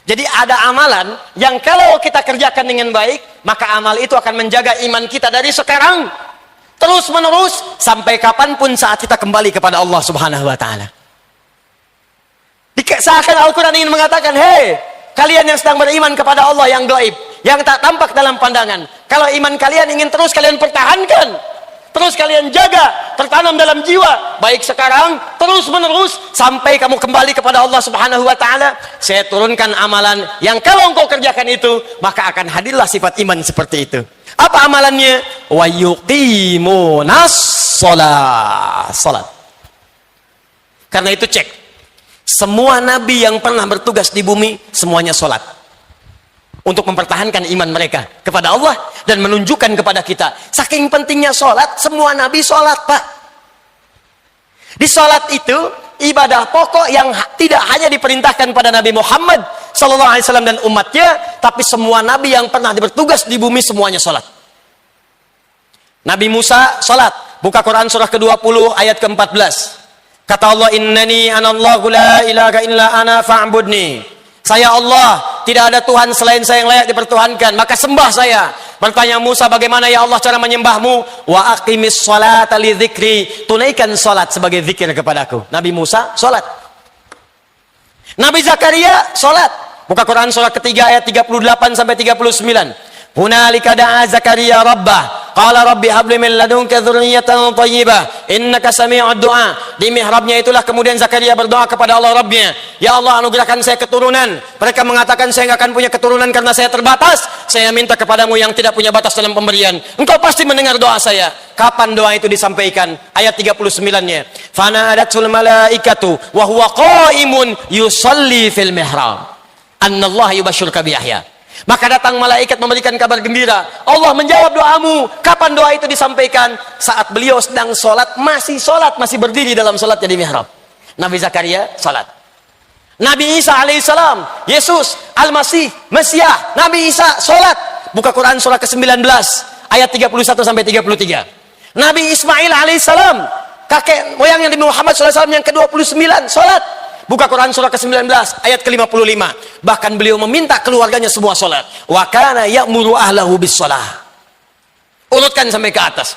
Jadi ada amalan yang kalau kita kerjakan dengan baik, maka amal itu akan menjaga iman kita dari sekarang, terus menerus, sampai kapanpun saat kita kembali kepada Allah Subhanahu wa Ta'ala. Seakan Al-Quran ingin mengatakan, hei, kalian yang sedang beriman kepada Allah yang gaib, yang tak tampak dalam pandangan, kalau iman kalian ingin terus kalian pertahankan, terus kalian jaga, tertanam dalam jiwa, baik sekarang, terus menerus, sampai kamu kembali kepada Allah Subhanahu wa Ta'ala, saya turunkan amalan yang kalau engkau kerjakan itu, maka akan hadirlah sifat iman seperti itu. Apa amalannya? Wa yuqimunas shalah. Salat. Karena itu cek. Semua nabi yang pernah bertugas di bumi, semuanya salat. Untuk mempertahankan iman mereka kepada Allah dan menunjukkan kepada kita. Saking pentingnya sholat, semua nabi sholat, Pak. Di sholat itu, ibadah pokok yang tidak hanya diperintahkan pada Nabi Muhammad SAW dan umatnya, tapi semua nabi yang pernah bertugas di bumi semuanya sholat. Nabi Musa sholat. Buka Quran surah ke-20 ayat ke-14. Kata Allah, innani anallahu la ilaha illa ana fa'budni. Saya Allah, tidak ada Tuhan selain saya yang layak dipertuhankan, maka sembah saya. Bertanya Musa, bagaimana ya Allah cara menyembahmu? Wa aqimis sholata li dzikri. Tunaikan salat sebagai zikir kepadaku. Nabi Musa salat. Nabi Zakaria salat. Buka Quran surah ketiga ayat 38 sampai 39. Hunalika da'a Zakaria rabbah. Qala rabbi habli min ladunka dzurriyyatan thayyibah innaka sami'ud du'a. Di mihrabnya itulah kemudian Zakaria berdoa kepada Allah Rabbnya, ya Allah anugerahkan saya keturunan. Mereka mengatakan saya enggak akan punya keturunan karena saya terbatas. Saya minta kepadamu yang tidak punya batas dalam pemberian. Engkau pasti mendengar doa saya. Kapan doa itu disampaikan? Ayat 39-nya. Fanadatul malaikatu wa huwa qaimun yusalli fil mihrab. Annallaha yubashshiruka bi Yahya. Maka datang malaikat memberikan kabar gembira. Allah menjawab doamu. Kapan doa itu disampaikan? Saat beliau sedang sholat, masih berdiri dalam sholatnya di mihrab. Nabi Zakaria sholat. Nabi Isa alaihissalam, Yesus, Al-Masih, Mesiah, Nabi Isa sholat. Buka Quran surah ke-19 ayat 31 sampai 33. Nabi Ismail alaihissalam, kakek moyangnya Nabi Muhammad SAW yang ke-29 sholat. Buka Quran surah ke-19 ayat ke-55. Bahkan beliau meminta keluarganya semua sholat. Wa kana ya'muru ahlahu bis sholah. Urutkan sampai ke atas.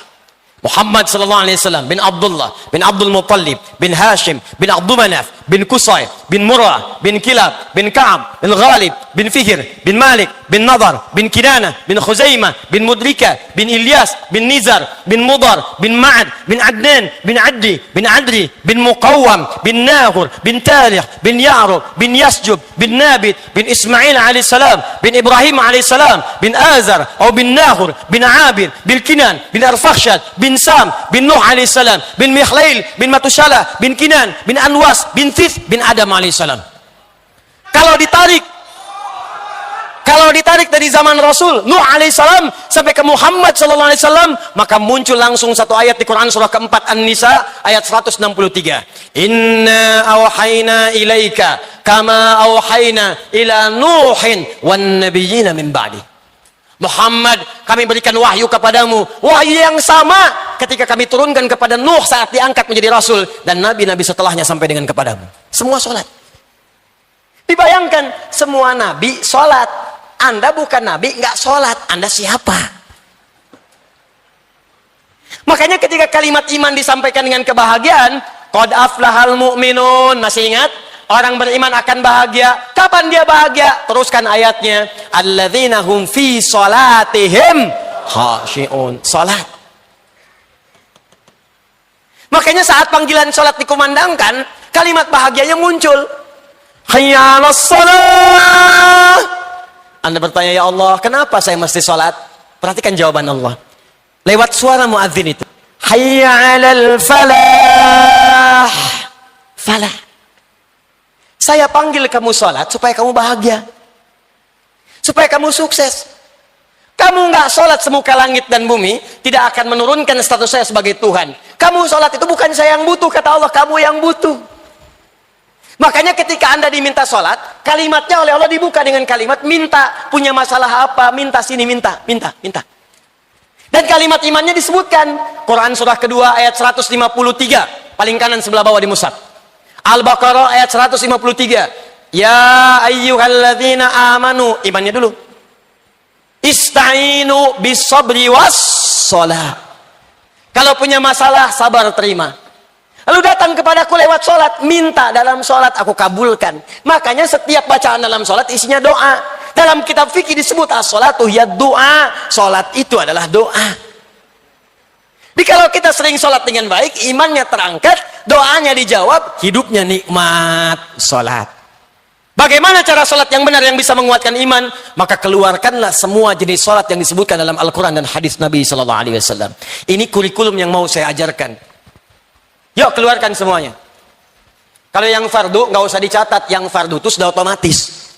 Muhammad sallallahu alaihi wasallam bin Abdullah bin Abdul Muttalib bin Hashim bin Abdul Manaf bin Qusay bin Murrah bin Kilab bin Ka'ab bin Ghalib bin Fihr bin Malik bin Nadar bin Kinanah bin Khuzaimah bin Mudrika bin Ilyas bin Nizar bin Mudar bin Ma'ad bin Adnan bin Addi bin Adri bin Muqawwam bin Nahur bin Talih bin Ya'rub bin Yasjub bin Nabit bin Ismail alaihi salam bin Ibrahim alaihi salam bin Azar atau bin Nahur bin Abir bin Kinan bin Arfakhshad bin Sam bin Nuh alaihissalam bin Mikhlail bin Matushalah bin Kinan bin Anwas bin Thith bin Adam alaihissalam. Kalau ditarik dari zaman Rasul Nuh alaihissalam sampai ke Muhammad sallallahu alaihi wasallam, maka muncul langsung satu ayat di Quran surah keempat An-Nisa ayat 163. Inna awhayna ilaika kama awhayna ila Nuhin wan nabiyyina min ba'di. Muhammad, kami berikan wahyu kepadamu, wahyu yang sama ketika kami turunkan kepada Nuh saat diangkat menjadi Rasul, dan nabi-nabi setelahnya sampai dengan kepadamu. Semua sholat. Dibayangkan, semua nabi sholat. Anda bukan nabi, nggak sholat. Anda siapa? Makanya ketika kalimat iman disampaikan dengan kebahagiaan, qad aflahal mu'minun, masih ingat? Orang beriman akan bahagia. Kapan dia bahagia? Teruskan ayatnya. Alladzina hum fi sholatihim khashi'un. Salat. Makanya saat panggilan salat dikumandangkan, kalimat bahagianya muncul. Hayya 'alas shalah. Anda bertanya, ya Allah, kenapa saya mesti salat? Perhatikan jawaban Allah. Lewat suara muadzin itu. Hayya 'alal falah. Falah. Saya panggil kamu sholat supaya kamu bahagia. Supaya kamu sukses. Kamu nggak sholat semuka langit dan bumi, tidak akan menurunkan status saya sebagai Tuhan. Kamu sholat itu bukan saya yang butuh, kata Allah, kamu yang butuh. Makanya ketika Anda diminta sholat, kalimatnya oleh Allah dibuka dengan kalimat minta. Punya masalah apa? Minta sini, minta. Dan kalimat imannya disebutkan. Quran surah kedua ayat 153. Paling kanan sebelah bawah di mushaf. Al-Baqarah ayat 153. Ya ayyuhalladzina amanu. Imannya dulu. Ista'inu bis-sabri was-shalah. Kalau punya masalah, sabar terima. Lalu datang kepadaku lewat sholat. Minta dalam sholat, aku kabulkan. Makanya setiap bacaan dalam sholat isinya doa. Dalam kitab fikih disebut as-sholatu hiya doa. Sholat itu adalah doa. Jadi kalau kita sering sholat dengan baik, imannya terangkat, doanya dijawab, hidupnya nikmat sholat. Bagaimana cara sholat yang benar yang bisa menguatkan iman? Maka keluarkanlah semua jenis sholat yang disebutkan dalam Al-Quran dan hadis Nabi SAW. Ini kurikulum yang mau saya ajarkan. Yuk keluarkan semuanya. Kalau yang fardu nggak usah dicatat, yang fardu itu sudah otomatis.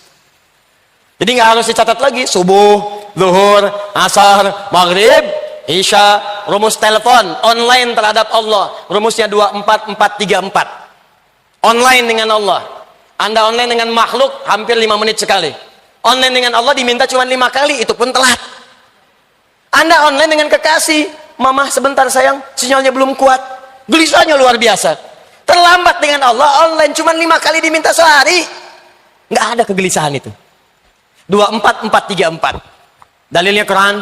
Jadi nggak harus dicatat lagi. Subuh, zuhur, asar, maghrib, Isya, rumus telepon online terhadap Allah, rumusnya 24434. Online dengan Allah. Anda online dengan makhluk hampir 5 menit sekali. Online dengan Allah diminta cuma 5 kali, itu pun telat. Anda online dengan kekasih, mama sebentar sayang, sinyalnya belum kuat, gelisahnya luar biasa. Terlambat dengan Allah, online cuma 5 kali diminta sehari, nggak ada kegelisahan itu. 24434. Dalilnya Quran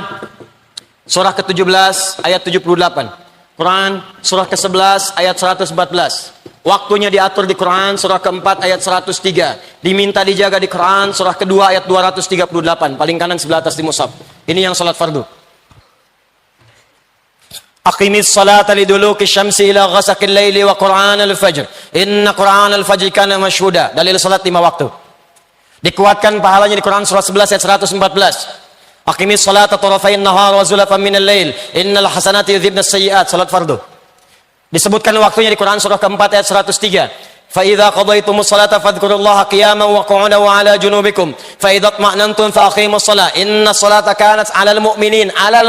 surah ke-17 ayat 78. Quran surah ke-11 ayat 114. Waktunya diatur di Quran surah ke-4 ayat 103. Diminta dijaga di Quran surah kedua ayat 238. Paling kanan sebelah atas di mushaf. Ini yang salat fardu. Aqimis salata liduluki syamsi ila ghasaqil laili wa Qur'an al-fajr. Inna Qur'an al-fajr kana mashhuda. Dalil salat 5 waktu. Dikuatkan pahalanya di Quran surah 11 ayat 114. Aqimis salata tarafayn nahar wa zulafan minal lail. Innal hasanati yudhibna as-sayyi'at. Salat fardu. Disebutkan waktunya di Quran surah keempat ayat 103. Fa idza qadaytumus salata fadhkurullaha qiyaman wa qu'udan wa 'ala junubikum. Fa idza tma'nantum fa aqimus salat. Innas salata kanat 'alal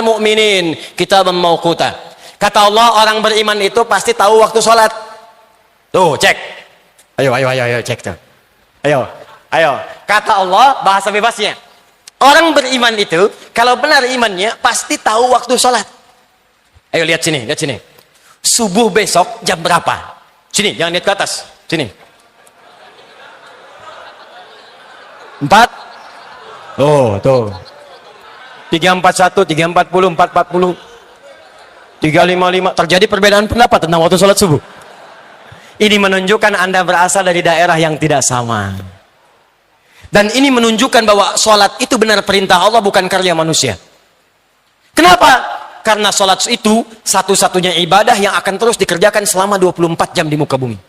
mu'minin kitaban mawquta. Kata Allah, orang beriman itu pasti tahu waktu salat. Tuh, cek. Ayo cek tuh. Ayo. Kata Allah, bahasa bebasnya. Orang beriman itu, kalau benar imannya, pasti tahu waktu sholat. Ayo lihat sini. Subuh besok jam berapa? Sini, jangan lihat ke atas. Sini. 4. Oh, tuh. 341, 340, 440. 355. Terjadi perbedaan pendapat tentang waktu sholat subuh. Ini menunjukkan Anda berasal dari daerah yang tidak sama. Dan ini menunjukkan bahwa sholat itu benar perintah Allah, bukan karya manusia. Kenapa? Karena sholat itu satu-satunya ibadah yang akan terus dikerjakan selama 24 jam di muka bumi.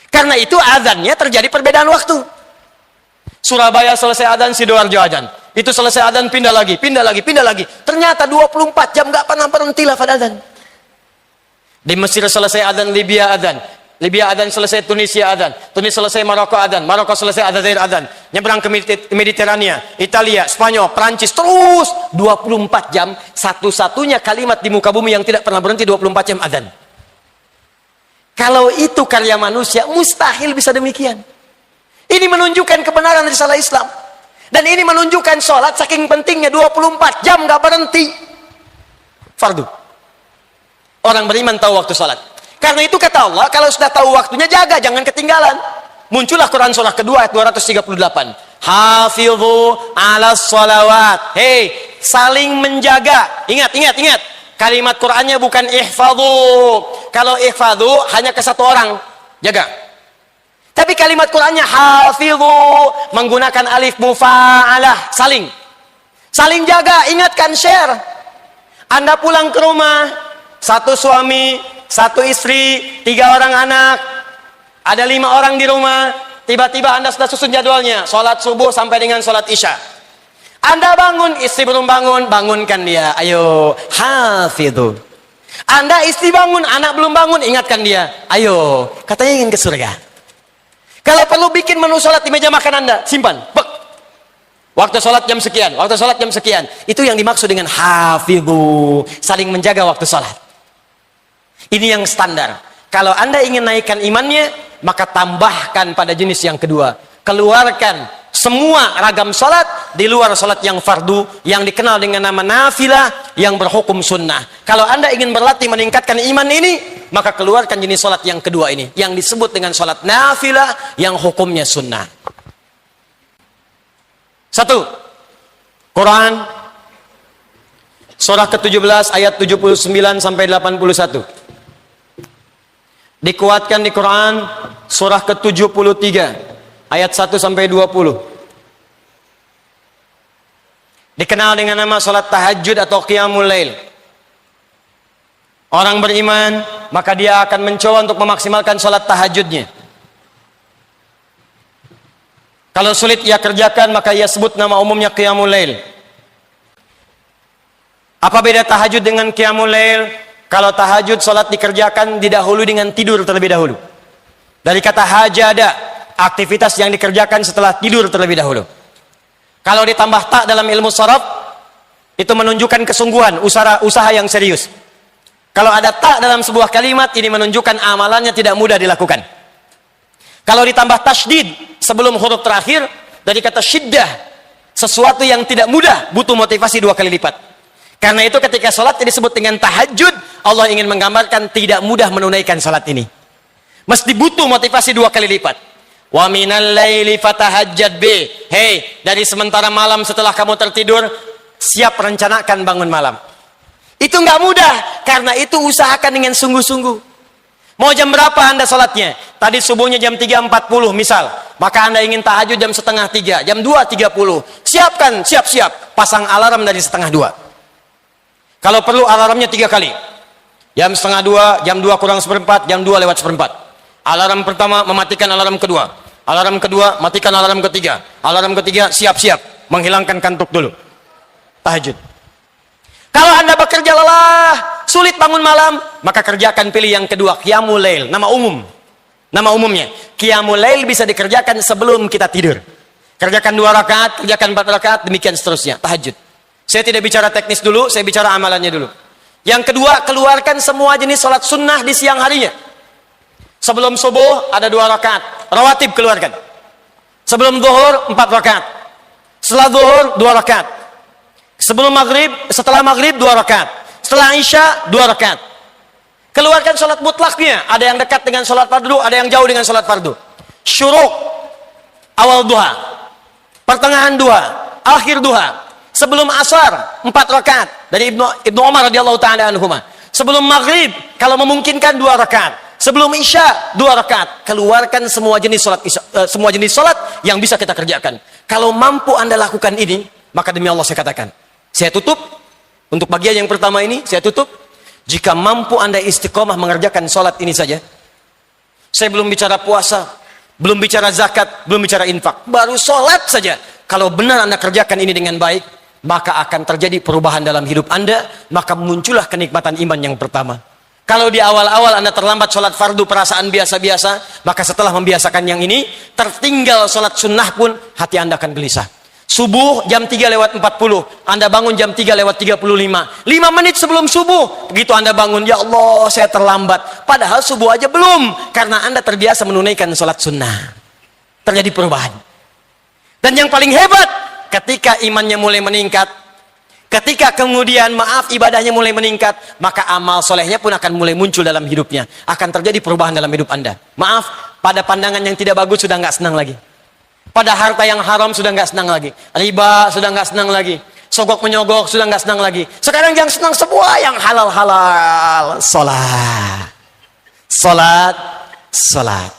Karena itu azannya terjadi perbedaan waktu. Surabaya selesai adzan, Sidoarjo adzan. Itu selesai adzan, pindah lagi. Ternyata 24 jam gak pernah berhenti lafaz adzan. Di Mesir selesai adzan, Libya adzan. Libya adzan selesai, Tunisia adzan. Tunis selesai, Maroko adzan. Maroko selesai, Aljazair adzan. Nyebrang ke Mediterania, Italia, Spanyol, Prancis, terus 24 jam. Satu-satunya kalimat di muka bumi yang tidak pernah berhenti 24 jam adzan. Kalau itu karya manusia, mustahil bisa demikian. Ini menunjukkan kebenaran risalah Islam. Dan ini menunjukkan sholat saking pentingnya 24 jam gak berhenti. Fardu. Orang beriman tahu waktu sholat. Karena itu kata Allah, kalau sudah tahu waktunya jaga, jangan ketinggalan. Muncullah Quran surah kedua ayat 238. Hafidhu ala sholawat. Hei, saling menjaga. Ingat. Kalimat Qurannya bukan ihfadhu. Kalau ihfadhu hanya ke satu orang. Jaga. Tapi kalimat Qurannya hafidhu, menggunakan alif mufa'alah, saling jaga, ingatkan, share. Anda pulang ke rumah, satu suami, satu istri, 3 orang anak, ada 5 orang di rumah. Tiba-tiba Anda sudah susun jadwalnya, sholat subuh sampai dengan sholat isya. Anda bangun, istri belum bangun, bangunkan dia, ayo hafidhu. Anda istri bangun, anak belum bangun, ingatkan dia, ayo, katanya ingin ke surga. Kalau perlu bikin menu sholat di meja makan Anda, simpan. Bek. Waktu sholat jam sekian, waktu sholat jam sekian. Itu yang dimaksud dengan hafidhu, saling menjaga waktu sholat. Ini yang standar. Kalau Anda ingin naikkan imannya, maka tambahkan pada jenis yang kedua. Keluarkan semua ragam sholat di luar sholat yang fardu, yang dikenal dengan nama nafilah, yang berhukum sunnah. Kalau Anda ingin berlatih meningkatkan iman ini, maka keluarkan jenis sholat yang kedua ini, yang disebut dengan sholat nafilah, yang hukumnya sunnah. 1. Quran surah ke-17 ayat 79 sampai 81. Dikuatkan di Quran surah ke-73 ayat 1 sampai 20. Dikenal dengan nama salat tahajud atau qiyamul lail. Orang beriman, maka dia akan mencoba untuk memaksimalkan salat tahajudnya. Kalau sulit ia kerjakan, maka ia sebut nama umumnya qiyamul lail. Apa beda tahajud dengan qiyamul lail? Kalau tahajud, salat dikerjakan didahului dengan tidur terlebih dahulu. Dari kata hajada, aktivitas yang dikerjakan setelah tidur terlebih dahulu. Kalau ditambah tak dalam ilmu sharaf, itu menunjukkan kesungguhan, usaha yang serius. Kalau ada tak dalam sebuah kalimat, ini menunjukkan amalannya tidak mudah dilakukan. Kalau ditambah tasydid sebelum huruf terakhir, dari kata syiddah, sesuatu yang tidak mudah, butuh motivasi 2 kali lipat. Karena itu ketika sholat disebut dengan tahajud, Allah ingin menggambarkan tidak mudah menunaikan sholat ini. Mesti butuh motivasi 2 kali lipat. Wa minal laili fatahajjad bi. Hei, dari sementara malam setelah kamu tertidur, siap rencanakan bangun malam. Itu nggak mudah, karena itu usahakan dengan sungguh-sungguh. Mau jam berapa Anda sholatnya? Tadi subuhnya jam 3.40 misal, maka Anda ingin tahajud jam setengah 3, jam 2.30. Siapkan, siap-siap, pasang alarm dari setengah 2. Kalau perlu alarmnya 3 kali. Jam setengah 2, jam 2 kurang seperempat, jam 2 lewat seperempat. Alarm pertama mematikan alarm kedua. Alarm kedua matikan alarm ketiga. Alarm ketiga siap-siap menghilangkan kantuk dulu. Tahajud. Kalau Anda bekerja lelah, sulit bangun malam, maka kerjakan pilih yang kedua, qiyamul lail, nama umum. Nama umumnya. Qiyamul lail bisa dikerjakan sebelum kita tidur. Kerjakan 2 rakaat, kerjakan 4 rakaat, demikian seterusnya. Tahajud. Saya tidak bicara teknis dulu, saya bicara amalannya dulu. Yang kedua, keluarkan semua jenis sholat sunnah di siang harinya. Sebelum subuh ada 2 rakaat, rawatib keluarkan. Sebelum zuhur 4 rakaat. Setelah zuhur 2 rakaat. Sebelum maghrib, setelah maghrib 2 rakaat. Setelah isya 2 rakaat. Keluarkan sholat mutlaknya. Ada yang dekat dengan sholat fardu, ada yang jauh dengan sholat fardu. Syuruk, awal duha, pertengahan duha, akhir duha. Sebelum asar 4 rakaat dari Ibnu Umar radhiyallahu taala anhuma. Sebelum maghrib kalau memungkinkan 2 rakaat. Sebelum isya 2 rakaat. Keluarkan semua jenis salat yang bisa kita kerjakan. Kalau mampu Anda lakukan ini, maka demi Allah saya katakan, saya tutup untuk bagian yang pertama ini, saya tutup. Jika mampu Anda istiqomah mengerjakan salat ini saja. Saya belum bicara puasa, belum bicara zakat, belum bicara infak, baru salat saja. Kalau benar Anda kerjakan ini dengan baik, maka akan terjadi perubahan dalam hidup Anda, maka muncullah kenikmatan iman yang pertama. Kalau di awal-awal Anda terlambat sholat fardu perasaan biasa-biasa, maka setelah membiasakan yang ini, tertinggal sholat sunnah pun hati Anda akan gelisah. Subuh jam 3:40, Anda bangun jam 3:35, 5 menit sebelum subuh, begitu Anda bangun, ya Allah saya terlambat, padahal subuh aja belum, karena Anda terbiasa menunaikan sholat sunnah. Terjadi perubahan. Dan yang paling hebat, ketika imannya mulai meningkat, ketika kemudian ibadahnya mulai meningkat, maka amal solehnya pun akan mulai muncul dalam hidupnya. Akan terjadi perubahan dalam hidup Anda. Maaf, pada pandangan yang tidak bagus sudah nggak senang lagi. Pada harta yang haram sudah nggak senang lagi. Riba sudah nggak senang lagi. Sogok menyogok sudah nggak senang lagi. Sekarang yang senang semua yang halal-halal. Salat. Salat. Salat.